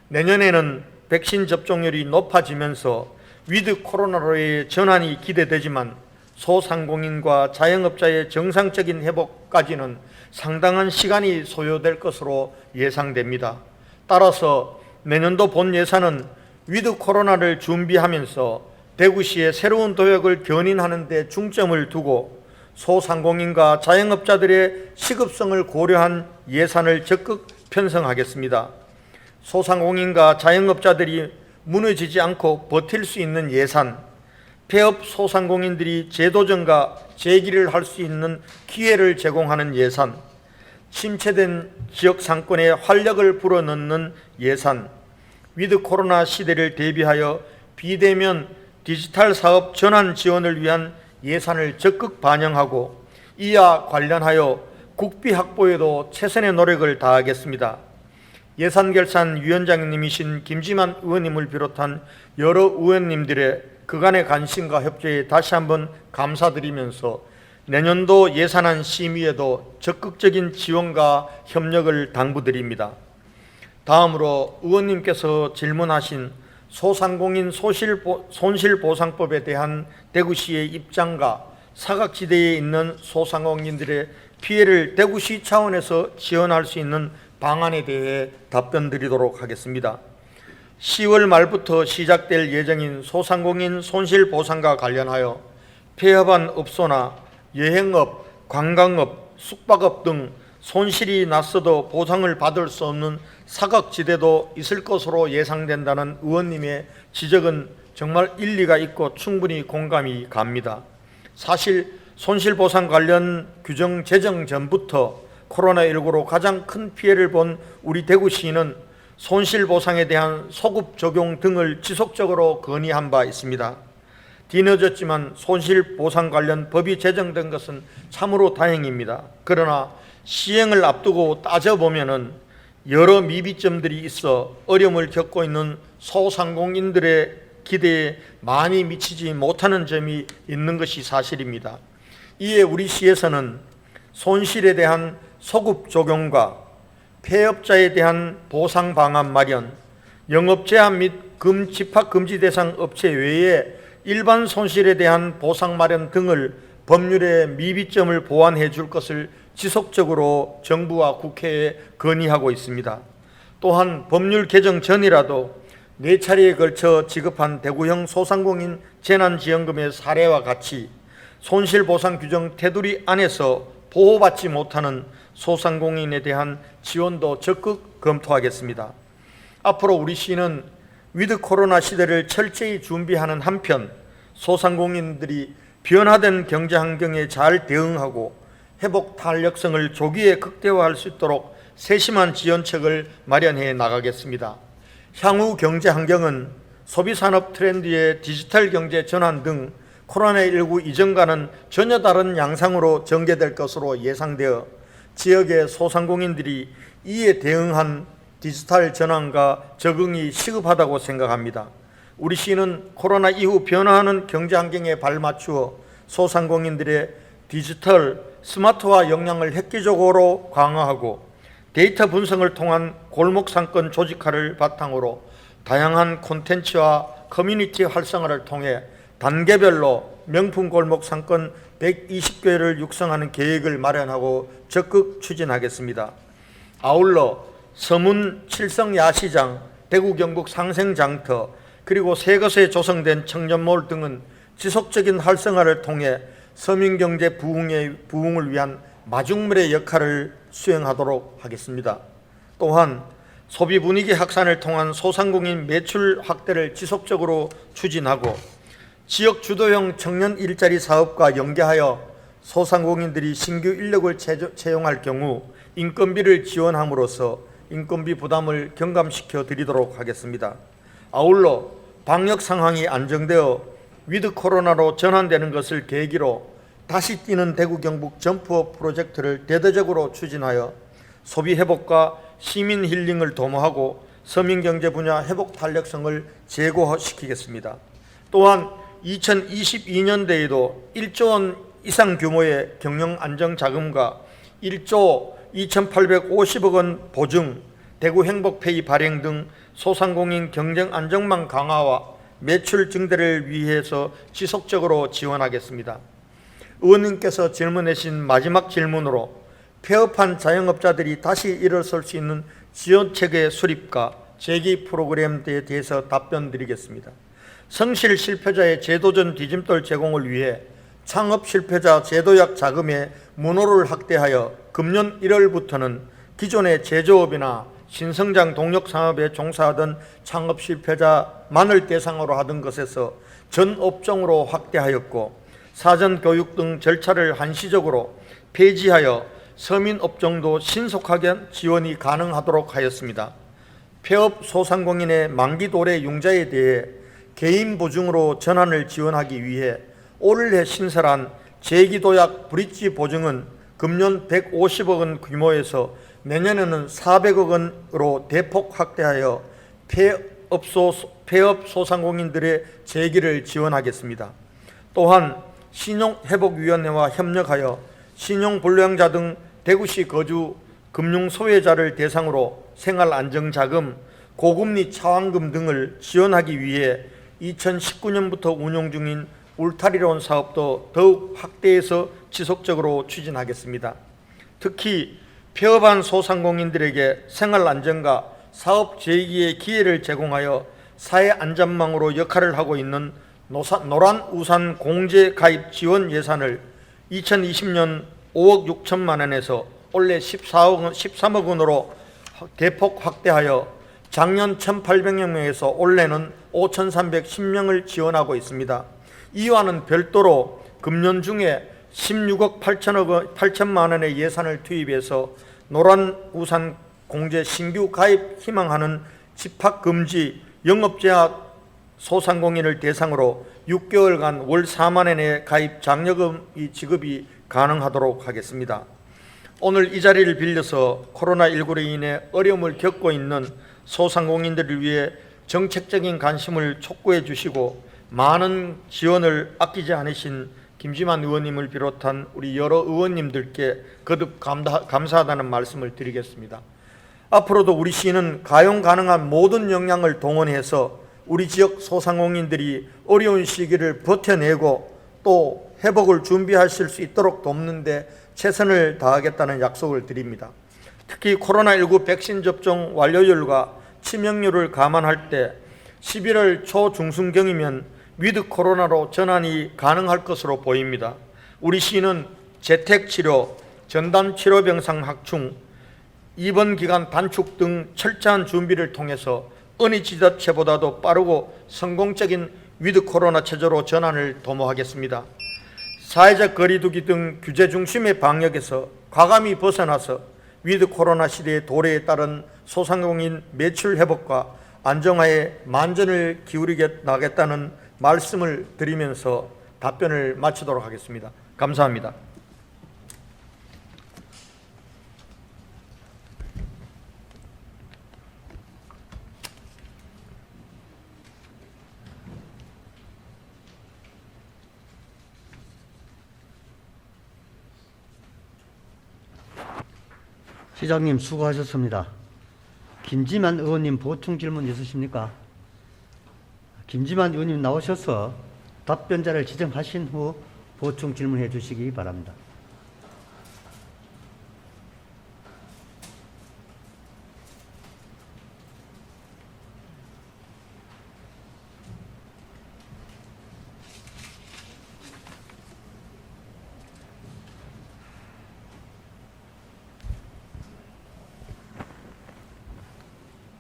내년에는 백신 접종률이 높아지면서 위드 코로나로의 전환이 기대되지만 소상공인과 자영업자의 정상적인 회복까지는 상당한 시간이 소요될 것으로 예상됩니다. 따라서 내년도 본 예산은 위드 코로나를 준비하면서 대구시의 새로운 도약을 견인하는 데 중점을 두고 소상공인과 자영업자들의 시급성을 고려한 예산을 적극 편성하겠습니다. 소상공인과 자영업자들이 무너지지 않고 버틸 수 있는 예산, 폐업 소상공인들이 재도전과 재기를 할 수 있는 기회를 제공하는 예산, 침체된 지역 상권에 활력을 불어넣는 예산, 위드 코로나 시대를 대비하여 비대면 디지털 사업 전환 지원을 위한 예산을 적극 반영하고 이와 관련하여 국비 확보에도 최선의 노력을 다하겠습니다. 예산결산위원장님이신 김지만 의원님을 비롯한 여러 의원님들의 그간의 관심과 협조에 다시 한번 감사드리면서 내년도 예산안 심의에도 적극적인 지원과 협력을 당부드립니다. 다음으로 의원님께서 질문하신 소상공인 손실보상법에 대한 대구시의 입장과 사각지대에 있는 소상공인들의 피해를 대구시 차원에서 지원할 수 있는 방안에 대해 답변드리도록 하겠습니다. 10월 말부터 시작될 예정인 소상공인 손실보상과 관련하여 폐업한 업소나 여행업, 관광업, 숙박업 등 손실이 났어도 보상을 받을 수 없는 사각지대도 있을 것으로 예상된다는 의원님의 지적은 정말 일리가 있고 충분히 공감이 갑니다. 사실 손실보상 관련 규정 제정 전부터 코로나19로 가장 큰 피해를 본 우리 대구시는 손실보상에 대한 소급 적용 등을 지속적으로 건의한 바 있습니다. 뒤늦었지만 손실보상 관련 법이 제정된 것은 참으로 다행입니다. 그러나 시행을 앞두고 따져보면은 여러 미비점들이 있어 어려움을 겪고 있는 소상공인들의 기대에 많이 미치지 못하는 점이 있는 것이 사실입니다. 이에 우리 시에서는 손실에 대한 소급 적용과 폐업자에 대한 보상 방안 마련, 영업 제한 및 집합 금지 대상 업체 외에 일반 손실에 대한 보상 마련 등을 법률의 미비점을 보완해 줄 것을 지속적으로 정부와 국회에 건의하고 있습니다. 또한 법률 개정 전이라도 4차례에 걸쳐 지급한 대구형 소상공인 재난지원금의 사례와 같이 손실보상 규정 테두리 안에서 보호받지 못하는 소상공인에 대한 지원도 적극 검토하겠습니다. 앞으로 우리 시는 위드 코로나 시대를 철저히 준비하는 한편 소상공인들이 변화된 경제 환경에 잘 대응하고 회복 탄력성을 조기에 극대화할 수 있도록 세심한 지원책을 마련해 나가겠습니다. 향후 경제 환경은 소비산업 트렌드의 디지털 경제 전환 등 코로나19 이전과는 전혀 다른 양상으로 전개될 것으로 예상되어 지역의 소상공인들이 이에 대응한 디지털 전환과 적응이 시급하다고 생각합니다. 우리 시는 코로나 이후 변화하는 경제 환경에 발맞추어 소상공인들의 디지털 스마트화 역량을 획기적으로 강화하고 데이터 분석을 통한 골목상권 조직화를 바탕으로 다양한 콘텐츠와 커뮤니티 활성화를 통해 단계별로 명품 골목 상권 120개를 육성하는 계획을 마련하고 적극 추진하겠습니다. 아울러 서문 칠성 야시장, 대구 경북 상생장터, 그리고 새 것에 조성된 청년몰 등은 지속적인 활성화를 통해 서민경제 부흥을 위한 마중물의 역할을 수행하도록 하겠습니다. 또한 소비 분위기 확산을 통한 소상공인 매출 확대를 지속적으로 추진하고 지역 주도형 청년 일자리 사업과 연계하여 소상공인들이 신규 인력을 채용할 경우 인건비를 지원함으로써 인건비 부담을 경감시켜 드리도록 하겠습니다. 아울러 방역 상황이 안정되어 위드 코로나로 전환되는 것을 계기로 다시 뛰는 대구 경북 점프업 프로젝트를 대대적으로 추진하여 소비 회복과 시민 힐링을 도모하고 서민경제 분야 회복 탄력성을 제고시키겠습니다. 또한 2022년도에도 1조 원 이상 규모의 경영 안정 자금과 1조 2,850억 원 보증, 대구 행복페이 발행 등 소상공인 경쟁 안정망 강화와 매출 증대를 위해서 지속적으로 지원하겠습니다. 의원님께서 질문하신 마지막 질문으로 폐업한 자영업자들이 다시 일어설 수 있는 지원체계 수립과 재기 프로그램에 대해서 답변드리겠습니다. 성실 실패자의 제도전 디딤돌 제공을 위해 창업 실패자 제도약 자금의 문호를 확대하여 금년 1월부터는 기존의 제조업이나 신성장 동력 산업에 종사하던 창업 실패자만을 대상으로 하던 것에서 전 업종으로 확대하였고 사전 교육 등 절차를 한시적으로 폐지하여 서민 업종도 신속하게 지원이 가능하도록 하였습니다. 폐업 소상공인의 만기 도래 융자에 대해 개인 보증으로 전환을 지원하기 위해 올해 신설한 재기도약 브릿지 보증은 금년 150억 원 규모에서 내년에는 400억 원으로 대폭 확대하여 폐업 소상공인들의 재기를 지원하겠습니다. 또한 신용회복위원회와 협력하여 신용불량자 등 대구시 거주 금융소외자를 대상으로 생활안정자금, 고금리 차환금 등을 지원하기 위해 2019년부터 운용 중인 울타리론 사업도 더욱 확대해서 지속적으로 추진하겠습니다. 특히 폐업한 소상공인들에게 생활 안정과 사업 재기의 기회를 제공하여 사회 안전망으로 역할을 하고 있는 노란우산 공제 가입 지원 예산을 2020년 5억 6천만 원에서 올해 13억 원으로 대폭 확대하여 작년 1,800여 명에서 올해는 5,310명을 지원하고 있습니다. 이와는 별도로 금년 중에 16억 8천만 원의 예산을 투입해서 노란우산 공제 신규 가입 희망하는 집합금지 영업제한 소상공인을 대상으로 6개월간 월 4만 원의 가입 장려금이 지급이 가능하도록 하겠습니다. 오늘 이 자리를 빌려서 코로나19로 인해 어려움을 겪고 있는 소상공인들을 위해 정책적인 관심을 촉구해 주시고 많은 지원을 아끼지 않으신 김지만 의원님을 비롯한 우리 여러 의원님들께 거듭 감사하다는 말씀을 드리겠습니다. 앞으로도 우리 시는 가용 가능한 모든 역량을 동원해서 우리 지역 소상공인들이 어려운 시기를 버텨내고 또 회복을 준비하실 수 있도록 돕는 데 최선을 다하겠다는 약속을 드립니다. 특히 코로나19 백신 접종 완료율과 치명률을 감안할 때 11월 초 중순경이면 위드 코로나로 전환이 가능할 것으로 보입니다. 우리 시는 재택치료, 전담치료병상 확충, 입원 기간 단축 등 철저한 준비를 통해서 어느 지자체보다도 빠르고 성공적인 위드 코로나 체제로 전환을 도모하겠습니다. 사회적 거리두기 등 규제 중심의 방역에서 과감히 벗어나서 위드 코로나 시대의 도래에 따른 소상공인 매출 회복과 안정화에 만전을 기울이게 나겠다는 말씀을 드리면서 답변을 마치도록 하겠습니다. 감사합니다. 시장님 수고하셨습니다. 김지만 의원님 보충 질문 있으십니까? 김지만 의원님 나오셔서 답변자를 지정하신 후 보충 질문해 주시기 바랍니다.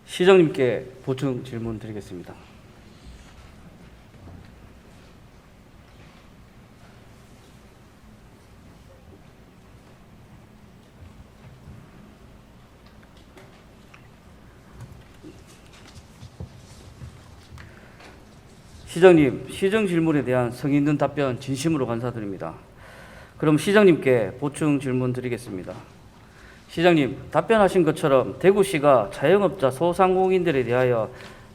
시장님께 보충 질문 드리겠습니다. 시장님, 시정 질문에 대한 성의 있는 답변 진심으로 감사드립니다. 그럼 시장님께 보충 질문 드리겠습니다. 시장님, 답변하신 것처럼 대구시가 자영업자 소상공인들에 대하여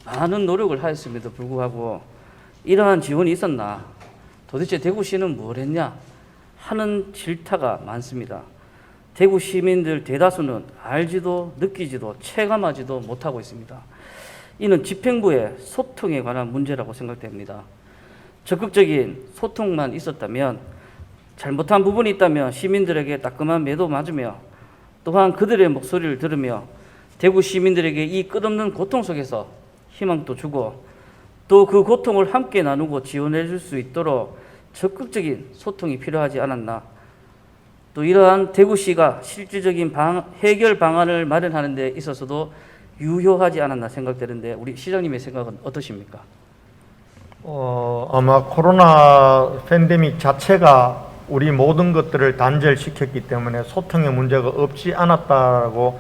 많은 노력을 하였음에도 불구하고 이러한 지원이 있었나? 도대체 대구시는 뭘 했냐? 하는 질타가 많습니다. 대구 시민들 대다수는 알지도 느끼지도 체감하지도 못하고 있습니다. 이는 집행부의 소통에 관한 문제라고 생각됩니다. 적극적인 소통만 있었다면, 잘못한 부분이 있다면 시민들에게 따끔한 매도 맞으며 또한 그들의 목소리를 들으며 대구 시민들에게 이 끝없는 고통 속에서 희망도 주고 또 그 고통을 함께 나누고 지원해 줄 수 있도록 적극적인 소통이 필요하지 않았나. 또 이러한 대구시가 실질적인 해결 방안을 마련하는 데 있어서도 유효하지 않았나 생각되는데 우리 시장님의 생각은 어떠십니까? 아마 코로나 팬데믹 자체가 우리 모든 것들을 단절시켰기 때문에 소통의 문제가 없지 않았다고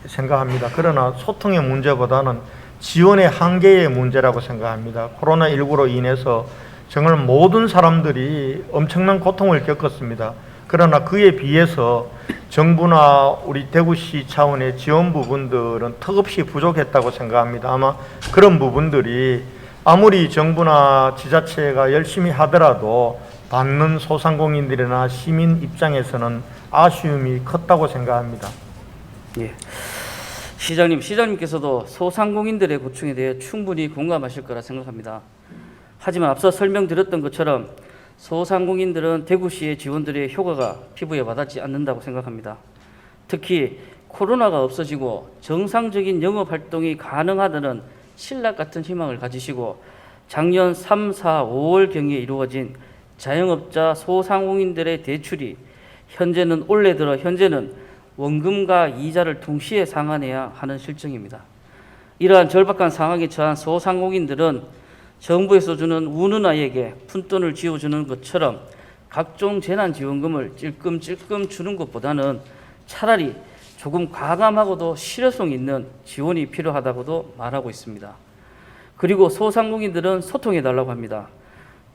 생각합니다. 그러나 소통의 문제보다는 지원의 한계의 문제라고 생각합니다. 코로나19로 인해서 정말 모든 사람들이 엄청난 고통을 겪었습니다. 그러나 그에 비해서 정부나 우리 대구시 차원의 지원 부분들은 턱없이 부족했다고 생각합니다. 아마 그런 부분들이 아무리 정부나 지자체가 열심히 하더라도 받는 소상공인들이나 시민 입장에서는 아쉬움이 컸다고 생각합니다. 예. 시장님께서도 소상공인들의 고충에 대해 충분히 공감하실 거라 생각합니다. 하지만 앞서 설명드렸던 것처럼 소상공인들은 대구시의 지원들의 효과가 피부에 와닿지 않는다고 생각합니다. 특히 코로나가 없어지고 정상적인 영업 활동이 가능하다는 신락 같은 희망을 가지시고 작년 3, 4, 5월경에 이루어진 자영업자 소상공인들의 대출이 올해 들어 현재는 원금과 이자를 동시에 상환해야 하는 실정입니다. 이러한 절박한 상황에 처한 소상공인들은 정부에서 주는 우는 아이에게 푼돈을 쥐어주는 것처럼 각종 재난지원금을 찔끔찔끔 주는 것보다는 차라리 조금 과감하고도 실효성 있는 지원이 필요하다고도 말하고 있습니다. 그리고 소상공인들은 소통해달라고 합니다.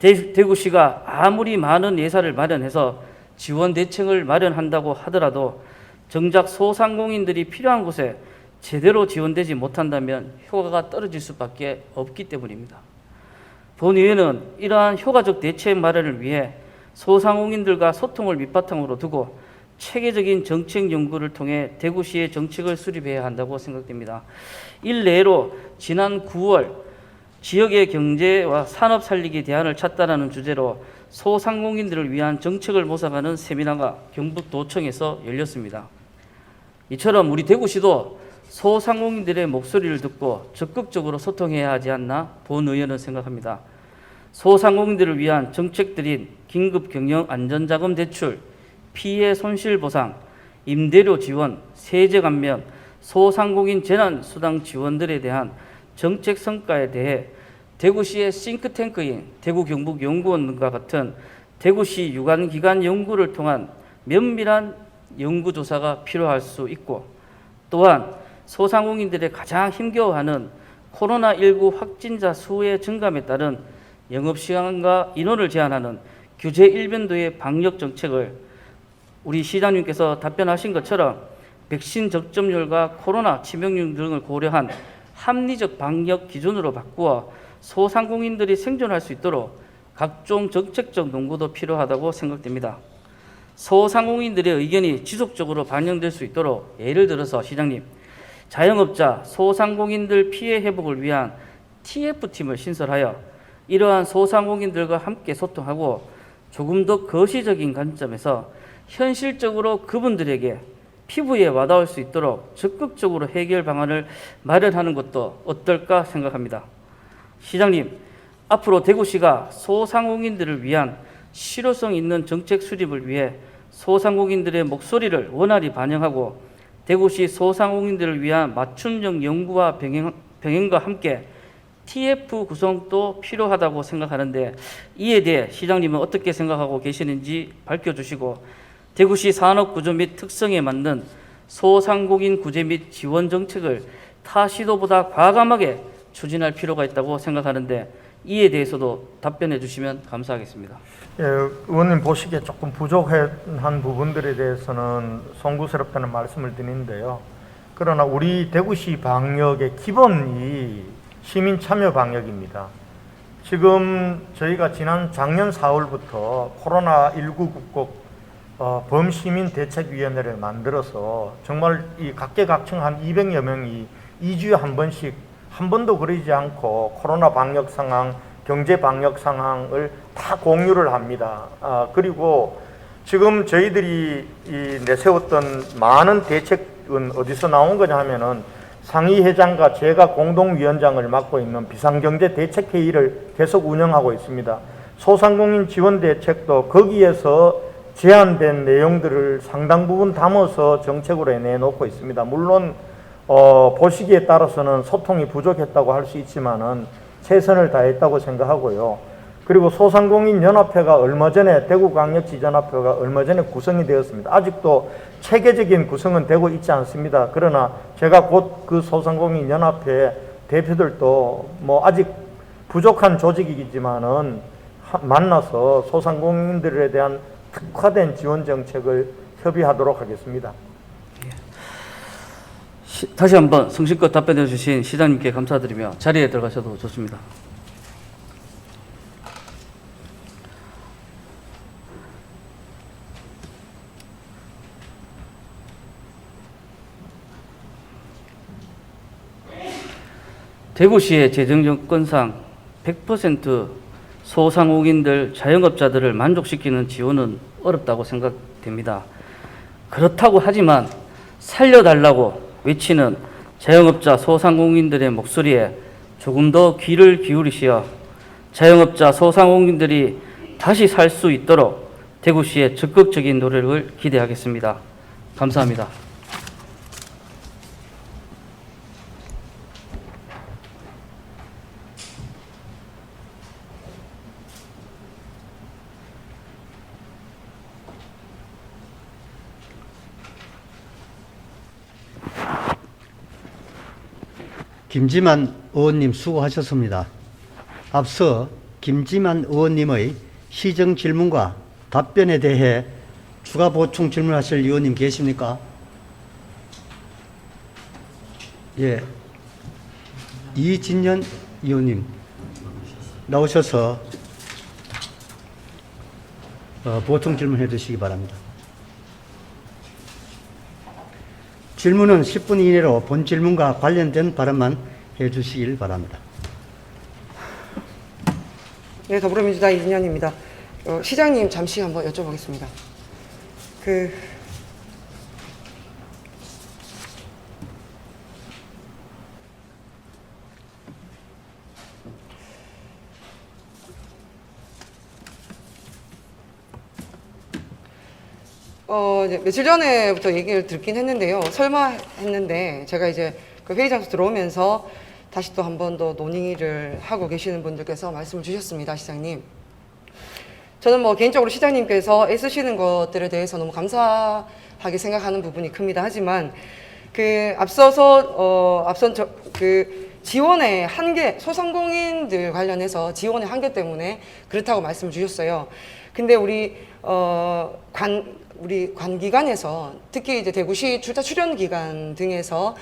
대구시가 아무리 많은 예산을 마련해서 지원 대책을 마련한다고 하더라도 정작 소상공인들이 필요한 곳에 제대로 지원되지 못한다면 효과가 떨어질 수밖에 없기 때문입니다. 본의회는 이러한 효과적 대책 마련을 위해 소상공인들과 소통을 밑바탕으로 두고 체계적인 정책 연구를 통해 대구시의 정책을 수립해야 한다고 생각됩니다. 일례로 지난 9월 지역의 경제와 산업 살리기 대안을 찾다라는 주제로 소상공인들을 위한 정책을 모색하는 세미나가 경북도청에서 열렸습니다. 이처럼 우리 대구시도 소상공인들의 목소리를 듣고 적극적으로 소통해야 하지 않나 본 의원은 생각합니다. 소상공인들을 위한 정책들인 긴급경영안전자금 대출, 피해 손실 보상, 임대료 지원, 세제 감면, 소상공인 재난수당 지원들에 대한 정책 성과에 대해 대구시의 싱크탱크인 대구경북연구원과 같은 대구시 유관기관 연구를 통한 면밀한 연구조사가 필요할 수 있고, 또한 소상공인들의 가장 힘겨워하는 코로나19 확진자 수의 증감에 따른 영업시간과 인원을 제한하는 규제 일변도의 방역 정책을 우리 시장님께서 답변하신 것처럼 백신 접종률과 코로나 치명률 등을 고려한 합리적 방역 기준으로 바꾸어 소상공인들이 생존할 수 있도록 각종 정책적 논구도 필요하다고 생각됩니다. 소상공인들의 의견이 지속적으로 반영될 수 있도록 예를 들어서 시장님, 자영업자, 소상공인들 피해 회복을 위한 TF팀을 신설하여 이러한 소상공인들과 함께 소통하고 조금 더 거시적인 관점에서 현실적으로 그분들에게 피부에 와닿을 수 있도록 적극적으로 해결 방안을 마련하는 것도 어떨까 생각합니다. 시장님, 앞으로 대구시가 소상공인들을 위한 실효성 있는 정책 수립을 위해 소상공인들의 목소리를 원활히 반영하고 대구시 소상공인들을 위한 맞춤형 연구와 병행과 함께 TF 구성도 필요하다고 생각하는데 이에 대해 시장님은 어떻게 생각하고 계시는지 밝혀주시고 대구시 산업구조 및 특성에 맞는 소상공인 구제 및 지원 정책을 타 시도보다 과감하게 추진할 필요가 있다고 생각하는데 이에 대해서도 답변해 주시면 감사하겠습니다. 예, 의원님 보시기에 조금 부족한 부분들에 대해서는 송구스럽다는 말씀을 드리는데요. 그러나 우리 대구시 방역의 기본이 시민 참여 방역입니다. 지금 저희가 작년 4월부터 코로나19 극복 범시민 대책위원회를 만들어서 정말 이 각계각층 한 200여 명이 2주에 한 번씩 한 번도 그러지 않고 코로나 방역 상황, 경제 방역 상황을 다 공유를 합니다. 그리고 지금 저희들이 내세웠던 많은 대책은 어디서 나온 거냐 하면은 상위회장과 제가 공동위원장을 맡고 있는 비상경제대책회의를 계속 운영하고 있습니다. 소상공인 지원 대책도 거기에서 제안된 내용들을 상당 부분 담아서 정책으로 내놓고 있습니다. 물론 보시기에 따라서는 소통이 부족했다고 할 수 있지만은 최선을 다했다고 생각하고요. 그리고 소상공인 연합회가 얼마 전에 대구광역지연합회가 얼마 전에 구성이 되었습니다. 아직도 체계적인 구성은 되고 있지 않습니다. 그러나 제가 곧 그 소상공인 연합회 대표들도 뭐 아직 부족한 조직이지만은 만나서 소상공인들에 대한 특화된 지원 정책을 협의하도록 하겠습니다. 다시 한번 성실껏 답변해 주신 시장님께 감사드리며 자리에 들어가셔도 좋습니다. 대구시의 재정 여건상 100% 소상공인들, 자영업자들을 만족시키는 지원은 어렵다고 생각됩니다. 그렇다고 하지만 살려달라고 외치는 자영업자, 소상공인들의 목소리에 조금 더 귀를 기울이시어 자영업자, 소상공인들이 다시 살 수 있도록 대구시의 적극적인 노력을 기대하겠습니다. 감사합니다. 김지만 의원님 수고하셨습니다. 앞서 김지만 의원님의 시정 질문과 답변에 대해 추가 보충 질문하실 의원님 계십니까? 예, 이진년 의원님 나오셔서 보충 질문해 주시기 바랍니다. 질문은 10분 이내로 본 질문과 관련된 발언만 해 주시길 바랍니다. 네, 더불어민주당 이진현입니다. 시장님 잠시 한번 여쭤보겠습니다. 이제 며칠 전에부터 얘기를 듣긴 했는데요. 설마 했는데 제가 이제 그 회의 장소 들어오면서 다시 또 한 번 더 논의를 하고 계시는 분들께서 말씀을 주셨습니다, 시장님. 저는 뭐 개인적으로 시장님께서 애쓰시는 것들에 대해서 너무 감사하게 생각하는 부분이 큽니다. 하지만 앞선 지원의 한계, 소상공인들 관련해서 지원의 한계 때문에 그렇다고 말씀을 주셨어요. 근데 우리 관기관에서 특히 이제 대구시 출자 출연 기관 등에서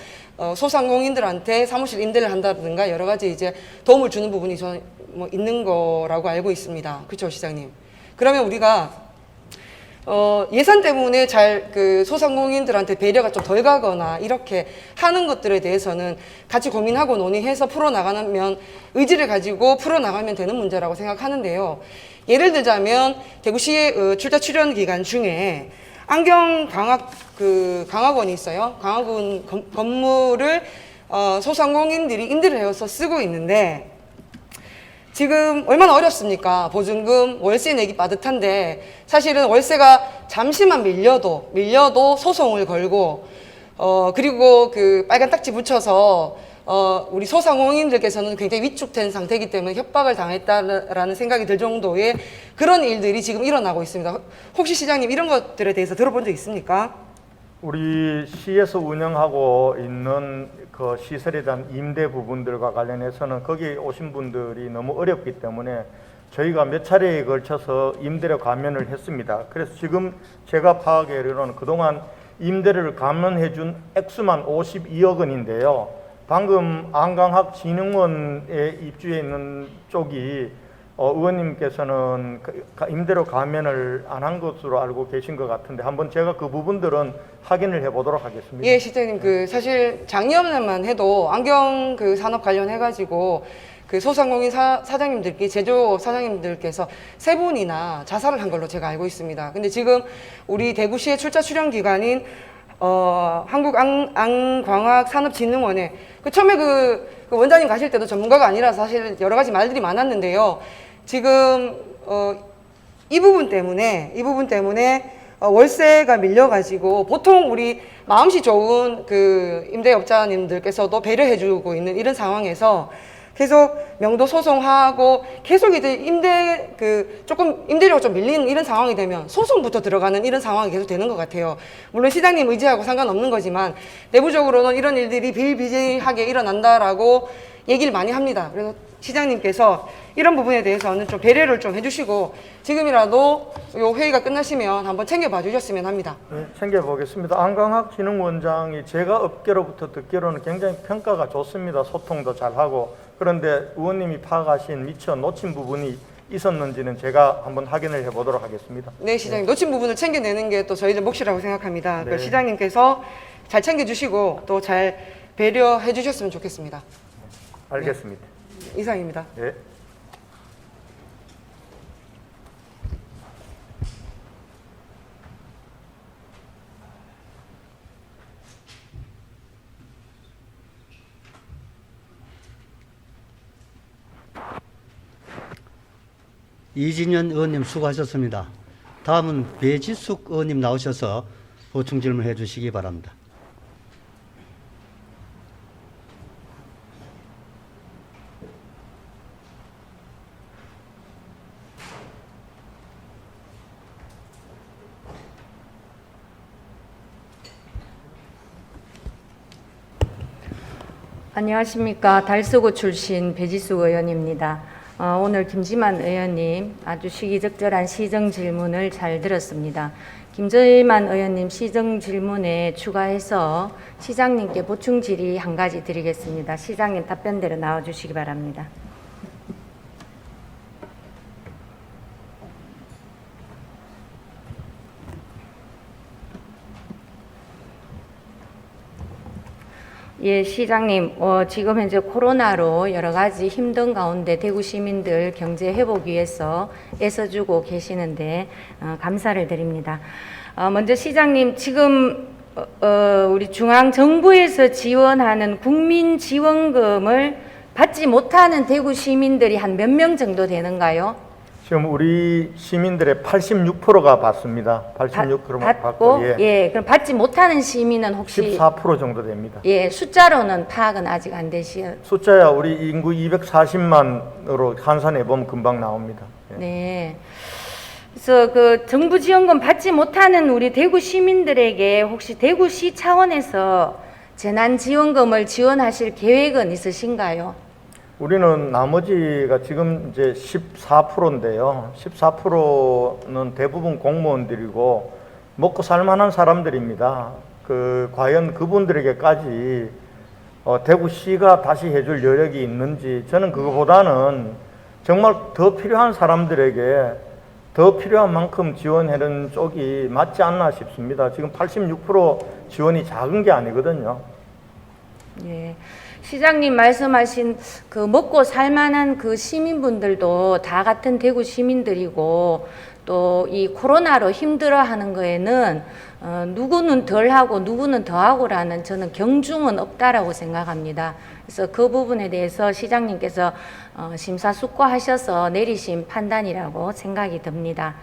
소상공인들한테 사무실 임대를 한다든가 여러 가지 이제 도움을 주는 부분이 저는 뭐 있는 거라고 알고 있습니다. 그렇죠, 시장님? 그러면 우리가 예산 때문에 소상공인들한테 배려가 좀 덜 가거나 이렇게 하는 것들에 대해서는 같이 고민하고 논의해서 풀어나가면 의지를 가지고 풀어나가면 되는 문제라고 생각하는데요. 예를 들자면 대구시의 출자 출연 기간 중에 강학원이 있어요. 강학원 건물을 소상공인들이 임대를 해서 쓰고 있는데 지금 얼마나 어렵습니까? 보증금, 월세 내기 빠듯한데 사실은 월세가 잠시만 밀려도 소송을 걸고 그리고 그 빨간 딱지 붙여서 우리 소상공인들께서는 굉장히 위축된 상태이기 때문에 협박을 당했다라는 생각이 들 정도의 그런 일들이 지금 일어나고 있습니다. 혹시 시장님 이런 것들에 대해서 들어본 적 있습니까? 우리 시에서 운영하고 있는 그 시설에 대한 임대 부분들과 관련해서는 거기 오신 분들이 너무 어렵기 때문에 저희가 몇 차례에 걸쳐서 임대료 감면을 했습니다. 그래서 지금 제가 파악하기로는 그동안 임대료를 감면해 준 액수만 52억 원인데요. 방금 안강학진흥원에 입주해 있는 쪽이 의원님께서는 임대료 감면을 안 한 것으로 알고 계신 것 같은데 한번 제가 그 부분들은 확인을 해보도록 하겠습니다. 예, 시장님 사실 작년에만 해도 안경 산업 관련해가지고 소상공인 사장님들끼리 제조업 사장님들께서 3분이나 자살을 한 걸로 제가 알고 있습니다. 근데 지금 우리 대구시의 출자 출연 기관인 한국안광학산업진흥원에 처음에 그 원장님 가실 때도 전문가가 아니라서 사실 여러 가지 말들이 많았는데요. 지금 이 부분 때문에 월세가 밀려가지고 보통 우리 마음씨 좋은 임대업자님들께서도 배려해주고 있는 이런 상황에서 계속 명도 소송하고 계속 이제 조금 임대료가 좀 밀리는 이런 상황이 되면 소송부터 들어가는 이런 상황이 계속 되는 것 같아요. 물론 시장님 의지하고 상관없는 거지만 내부적으로는 이런 일들이 비일비재하게 일어난다라고 얘기를 많이 합니다. 그래서 시장님께서 이런 부분에 대해서는 좀 배려를 좀 해주시고 지금이라도 이 회의가 끝나시면 한번 챙겨봐 주셨으면 합니다. 네, 챙겨보겠습니다. 안강학진흥원장이 제가 업계로부터 듣기로는 굉장히 평가가 좋습니다. 소통도 잘하고. 그런데 의원님이 파악하신 미처 놓친 부분이 있었는지는 제가 한번 확인을 해보도록 하겠습니다. 네, 시장님. 놓친 부분을 챙겨내는 게 또 저희들 몫이라고 생각합니다. 네. 시장님께서 잘 챙겨주시고 또 잘 배려해 주셨으면 좋겠습니다. 알겠습니다. 이상입니다. 예. 이진현 의원님 수고하셨습니다. 다음은 배지숙 의원님 나오셔서 보충 질문해 주시기 바랍니다. 안녕하십니까. 달서구 출신 배지숙 의원입니다. 오늘 김지만 의원님 아주 시기적절한 시정 질문을 잘 들었습니다. 김지만 의원님 시정 질문에 추가해서 시장님께 보충 질의 한 가지 드리겠습니다. 시장님 답변대로 나와주시기 바랍니다. 예, 시장님, 지금 현재 코로나로 여러 가지 힘든 가운데 대구 시민들 경제 회복 위해서 애써주고 계시는데 감사를 드립니다. 먼저 시장님, 지금 우리 중앙 정부에서 지원하는 국민지원금을 받지 못하는 대구 시민들이 한 몇 명 정도 되는가요? 지금 우리 시민들의 86%가 받습니다. 86%가 받고, 예, 그럼 받지 못하는 시민은 혹시 14% 정도 됩니다. 예, 숫자로는 파악은 아직 안 되시요. 숫자야 우리 인구 240만으로 환산해 보면 금방 나옵니다. 예. 네. 그래서 그 정부 지원금 받지 못하는 우리 대구 시민들에게 혹시 대구시 차원에서 재난 지원금을 지원하실 계획은 있으신가요? 우리는 나머지가 지금 이제 14%인데요. 14%는 대부분 공무원들이고 먹고 살만한 사람들입니다. 과연 그분들에게까지 대구시가 다시 해줄 여력이 있는지 저는 그거보다는 정말 더 필요한 사람들에게 더 필요한 만큼 지원하는 쪽이 맞지 않나 싶습니다. 지금 86% 지원이 작은 게 아니거든요. 예. 시장님 말씀하신 그 먹고 살만한 그 시민분들도 다 같은 대구 시민들이고 또 이 코로나로 힘들어하는 거에는 누구는 덜 하고 누구는 더 하고라는 저는 경중은 없다라고 생각합니다. 그래서 그 부분에 대해서 시장님께서 심사숙고하셔서 내리신 판단이라고 생각이 듭니다.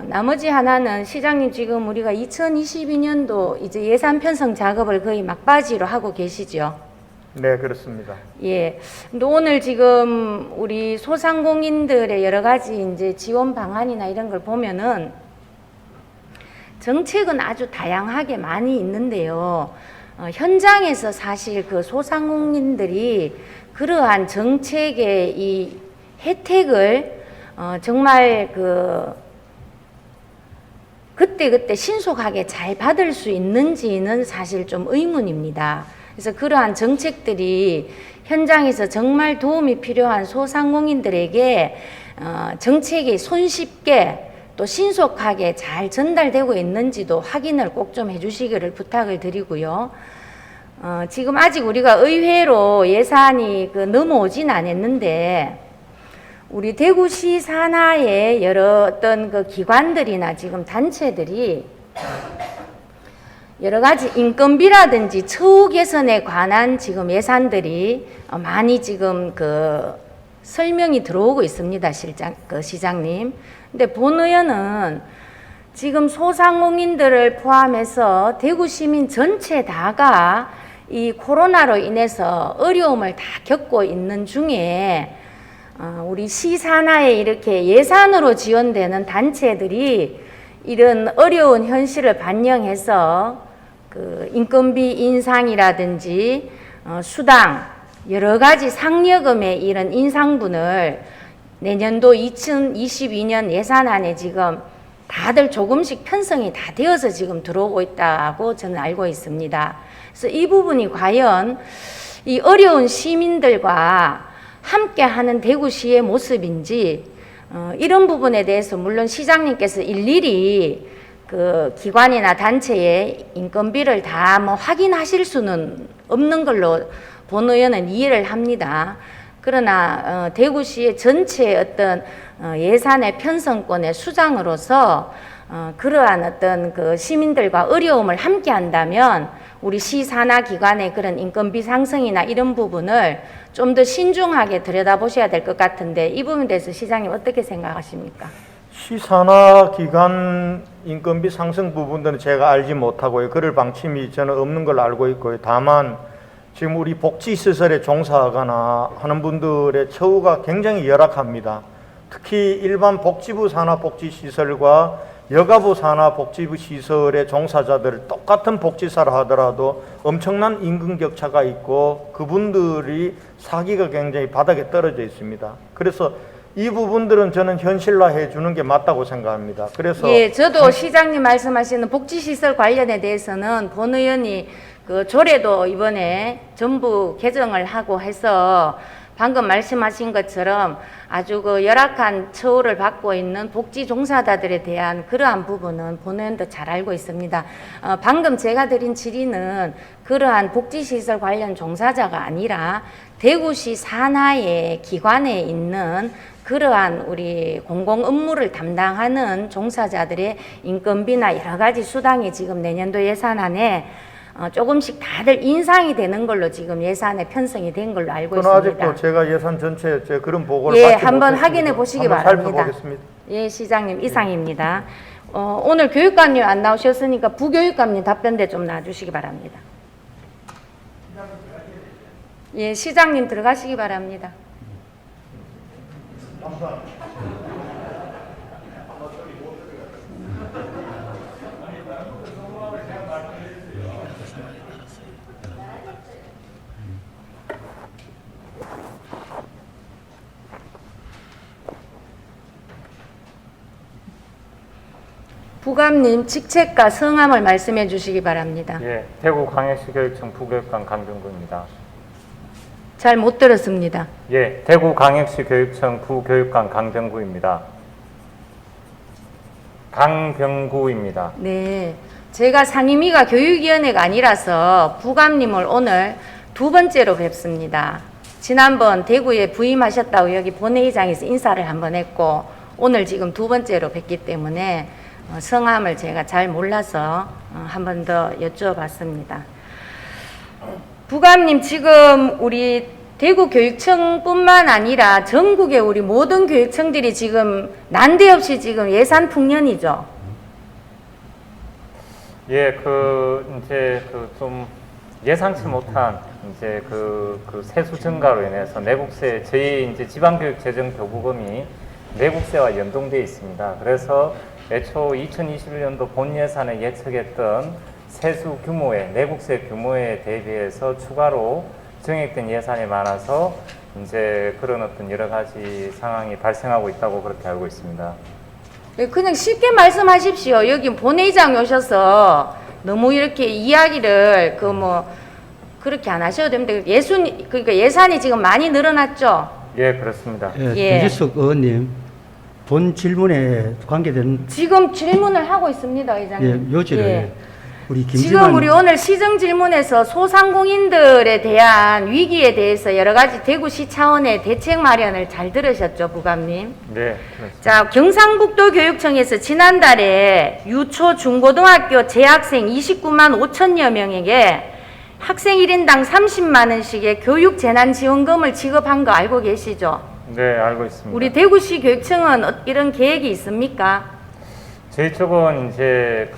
나머지 하나는 시장님 지금 우리가 2022년도 이제 예산 편성 작업을 거의 막바지로 하고 계시죠. 네, 그렇습니다. 예. 근데 오늘 지금 우리 소상공인들의 여러 가지 이제 지원 방안이나 이런 걸 보면은 정책은 아주 다양하게 많이 있는데요. 현장에서 사실 그 소상공인들이 그러한 정책의 이 혜택을 정말 그때 신속하게 잘 받을 수 있는지는 사실 좀 의문입니다. 그래서 그러한 정책들이 현장에서 정말 도움이 필요한 소상공인들에게 정책이 손쉽게 또 신속하게 잘 전달되고 있는지도 확인을 꼭 좀 해주시기를 부탁을 드리고요. 지금 아직 우리가 의회로 예산이 넘어오진 않았는데 우리 대구시 산하의 여러 어떤 그 기관들이나 지금 단체들이 여러 가지 인건비라든지 처우 개선에 관한 지금 예산들이 많이 지금 설명이 들어오고 있습니다, 시장님. 근데 본 의원은 지금 소상공인들을 포함해서 대구 시민 전체 다가 이 코로나로 인해서 어려움을 다 겪고 있는 중에 우리 시 산하에 이렇게 예산으로 지원되는 단체들이 이런 어려운 현실을 반영해서 인건비 인상이라든지 수당 여러 가지 상여금의 이런 인상분을 내년도 2022년 예산안에 지금 다들 조금씩 편성이 다 되어서 지금 들어오고 있다고 저는 알고 있습니다. 그래서 이 부분이 과연 이 어려운 시민들과 함께하는 대구시의 모습인지 이런 부분에 대해서 물론 시장님께서 일일이 기관이나 단체의 인건비를 다 확인하실 수는 없는 걸로 본 의원은 이해를 합니다. 그러나 대구시의 전체 어떤 예산의 편성권의 수장으로서 그러한 어떤 그 시민들과 어려움을 함께 한다면 우리 시 산하 기관의 그런 인건비 상승이나 이런 부분을 좀 더 신중하게 들여다보셔야 될 것 같은데 이 부분에 대해서 시장님 어떻게 생각하십니까? 시산하 기관 인건비 상승 부분들은 제가 알지 못하고요. 그럴 방침이 저는 없는 걸로 알고 있고요. 다만 지금 우리 복지시설에 종사하거나 하는 분들의 처우가 굉장히 열악합니다. 특히 일반 복지부 산하복지시설과 여가부 산하복지부 시설의 종사자들 똑같은 복지사를 하더라도 엄청난 임금 격차가 있고 그분들이 사기가 굉장히 바닥에 떨어져 있습니다. 그래서 이 부분들은 저는 현실화해 주는 게 맞다고 생각합니다. 그래서 예, 저도 시장님 말씀하시는 복지시설 관련에 대해서는 본 의원이 그 조례도 이번에 전부 개정을 하고 해서 방금 말씀하신 것처럼 아주 그 열악한 처우를 받고 있는 복지 종사자들에 대한 그러한 부분은 본 의원도 잘 알고 있습니다. 방금 제가 드린 질의는 그러한 복지시설 관련 종사자가 아니라 대구시 산하의 기관에 있는 그러한 우리 공공 업무를 담당하는 종사자들의 인건비나 여러 가지 수당이 지금 내년도 예산안에 조금씩 다들 인상이 되는 걸로 지금 예산에 편성이 된 걸로 알고 있습니다. 아직도 제가 예산 전체 그런 보고를 예, 받지 한번 못했습니다. 확인해 보시기 한번 바랍니다. 살펴보겠습니다. 예, 시장님 이상입니다. 오늘 교육감님 안 나오셨으니까 부교육감님 답변대 좀 놔주시기 바랍니다. 예, 시장님 들어가시기 바랍니다. 부감님 직책과 성함을 말씀해 주시기 바랍니다. 예, 대구광역시 교육청 부교육감 강병구입니다. 잘 못 들었습니다. 예, 대구광역시 교육청 부교육감 강병구입니다. 강병구입니다. 네, 제가 상임위가 교육위원회가 아니라서 부감님을 오늘 두 번째로 뵙습니다. 지난번 대구에 부임하셨다고 여기 본회의장에서 인사를 한번 했고 오늘 지금 두 번째로 뵙기 때문에 성함을 제가 잘 몰라서 한 번 더 여쭤봤습니다. 부감님 지금 우리 대구교육청뿐만 아니라 전국의 우리 모든 교육청들이 지금 난데없이 지금 예산 풍년이죠. 예, 이제 좀 예상치 못한 이제 그 세수 증가로 인해서 내국세 저희 이제 지방교육재정교부금이 내국세와 연동되어 있습니다. 그래서 애초 2021년도 본 예산에 예측했던 세수 규모에 내국세 규모에 대비해서 추가로 증액된 예산이 많아서 이제 그런 어떤 여러 가지 상황이 발생하고 있다고 그렇게 알고 있습니다. 그냥 쉽게 말씀하십시오. 여기 본회의장에 오셔서 너무 이렇게 이야기를 그렇게 안 하셔도 됩니다. 그러니까 예산이 지금 많이 늘어났죠. 예, 그렇습니다. 예. 유지석 의원님, 본 질문에 관계된 지금 질문을 하고 있습니다, 의장님. 요지를 예. 우리 지금 김지만 우리 오늘 시정 질문에서 소상공인들에 대한 위기에 대해서 여러 가지 대구시 차원의 대책 마련을 잘 들으셨죠, 부감님? 네, 그렇습니다. 자, 경상북도 교육청에서 지난달에 유초 중고등학교 재학생 29만 5천여 명에게 학생 1인당 30만 원씩의 교육 재난 지원금을 지급한 거 알고 계시죠? 네, 알고 있습니다. 우리 대구시 교육청은 이런 계획이 있습니까? 저희 쪽은 이제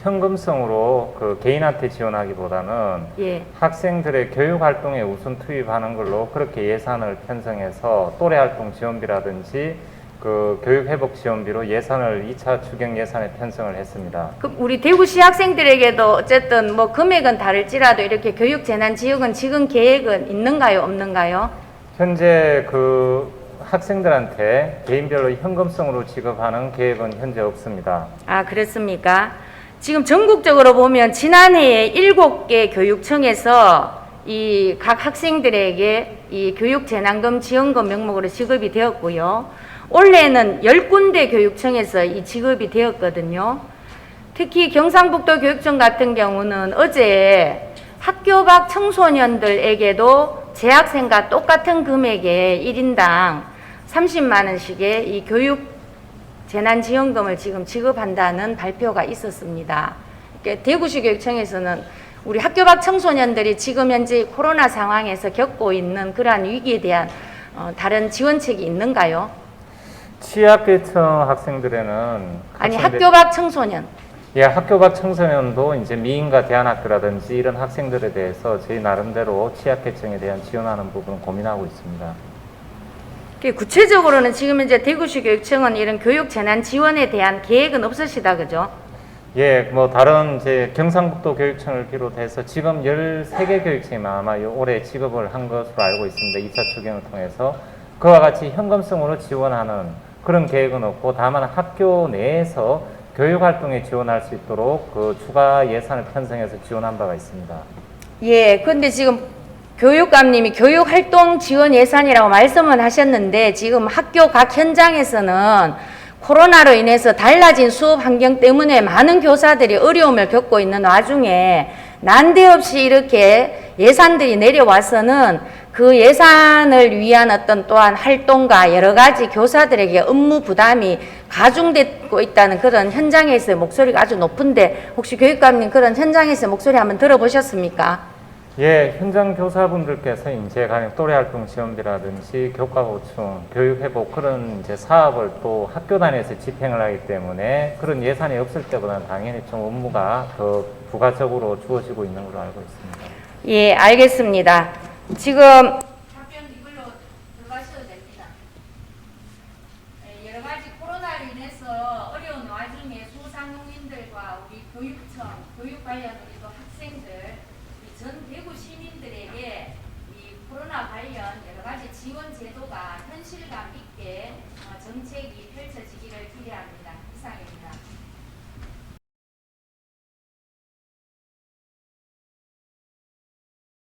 현금성으로 개인한테 지원하기보다는 예. 학생들의 교육 활동에 우선 투입하는 걸로 그렇게 예산을 편성해서 또래 활동 지원비라든지 교육 회복 지원비로 예산을 2차 추경 예산에 편성을 했습니다. 그럼 우리 대구시 학생들에게도 어쨌든 금액은 다를지라도 이렇게 교육 재난 지원은 지금 계획은 있는가요, 없는가요? 현재 학생들한테 개인별로 현금성으로 지급하는 계획은 현재 없습니다. 아, 그렇습니까? 지금 전국적으로 보면 지난해에 7개 교육청에서 이 각 학생들에게 이 교육 재난금 지원금 명목으로 지급이 되었고요. 올해는 10군데 교육청에서 이 지급이 되었거든요. 특히 경상북도 교육청 같은 경우는 어제 학교 밖 청소년들에게도 재학생과 똑같은 금액의 1인당 30만 원씩의 이 교육 재난지원금을 지금 지급한다는 발표가 있었습니다. 대구시 교육청에서는 우리 학교 밖 청소년들이 지금 현재 코로나 상황에서 겪고 있는 그러한 위기에 대한 다른 지원책이 있는가요? 취약계층 학생들에는 아니 학교 밖 청소년. 예, 학교 밖 청소년도 이제 미인과 대안학교라든지 이런 학생들에 대해서 저희 나름대로 취약계층에 대한 지원하는 부분을 고민하고 있습니다. 구체적으로는 지금 이제 대구시 교육청은 이런 교육 재난 지원에 대한 계획은 없으시다, 그죠? 예, 뭐 다른 이제 경상북도 교육청을 비롯해서 지금 13개 교육청이 아마 올해 지급을 한 것으로 알고 있습니다. 2차 추경을 통해서 그와 같이 현금성으로 지원하는 그런 계획은 없고 다만 학교 내에서 교육 활동에 지원할 수 있도록 그 추가 예산을 편성해서 지원한 바가 있습니다. 예, 근데 지금 교육감님이 교육활동 지원 예산이라고 말씀은 하셨는데 지금 학교 각 현장에서는 코로나로 인해서 달라진 수업 환경 때문에 많은 교사들이 어려움을 겪고 있는 와중에 난데없이 이렇게 예산들이 내려와서는 그 예산을 위한 어떤 또한 활동과 여러 가지 교사들에게 업무 부담이 가중되고 있다는 그런 현장에서의 목소리가 아주 높은데 혹시 교육감님 그런 현장에서의 목소리 한번 들어보셨습니까? 예, 현장 교사분들께서 이제 가령 또래활동 지원비라든지 교과 보충, 교육 회복 그런 이제 사업을 또 학교 단위에서 집행을 하기 때문에 그런 예산이 없을 때보다는 당연히 좀 업무가 더 부가적으로 주어지고 있는 걸로 알고 있습니다. 예, 알겠습니다. 지금 답변 이걸로 들어가셔도 됩니다. 여러 가지 코로나로 인해서 어려운 와중에 소상공인들과 우리 교육청, 교육 관련 우리 또 학생들, 전 대구 시민들에게 이 코로나 관련 여러 가지 지원 제도가 현실감 있게 정책이 펼쳐지기를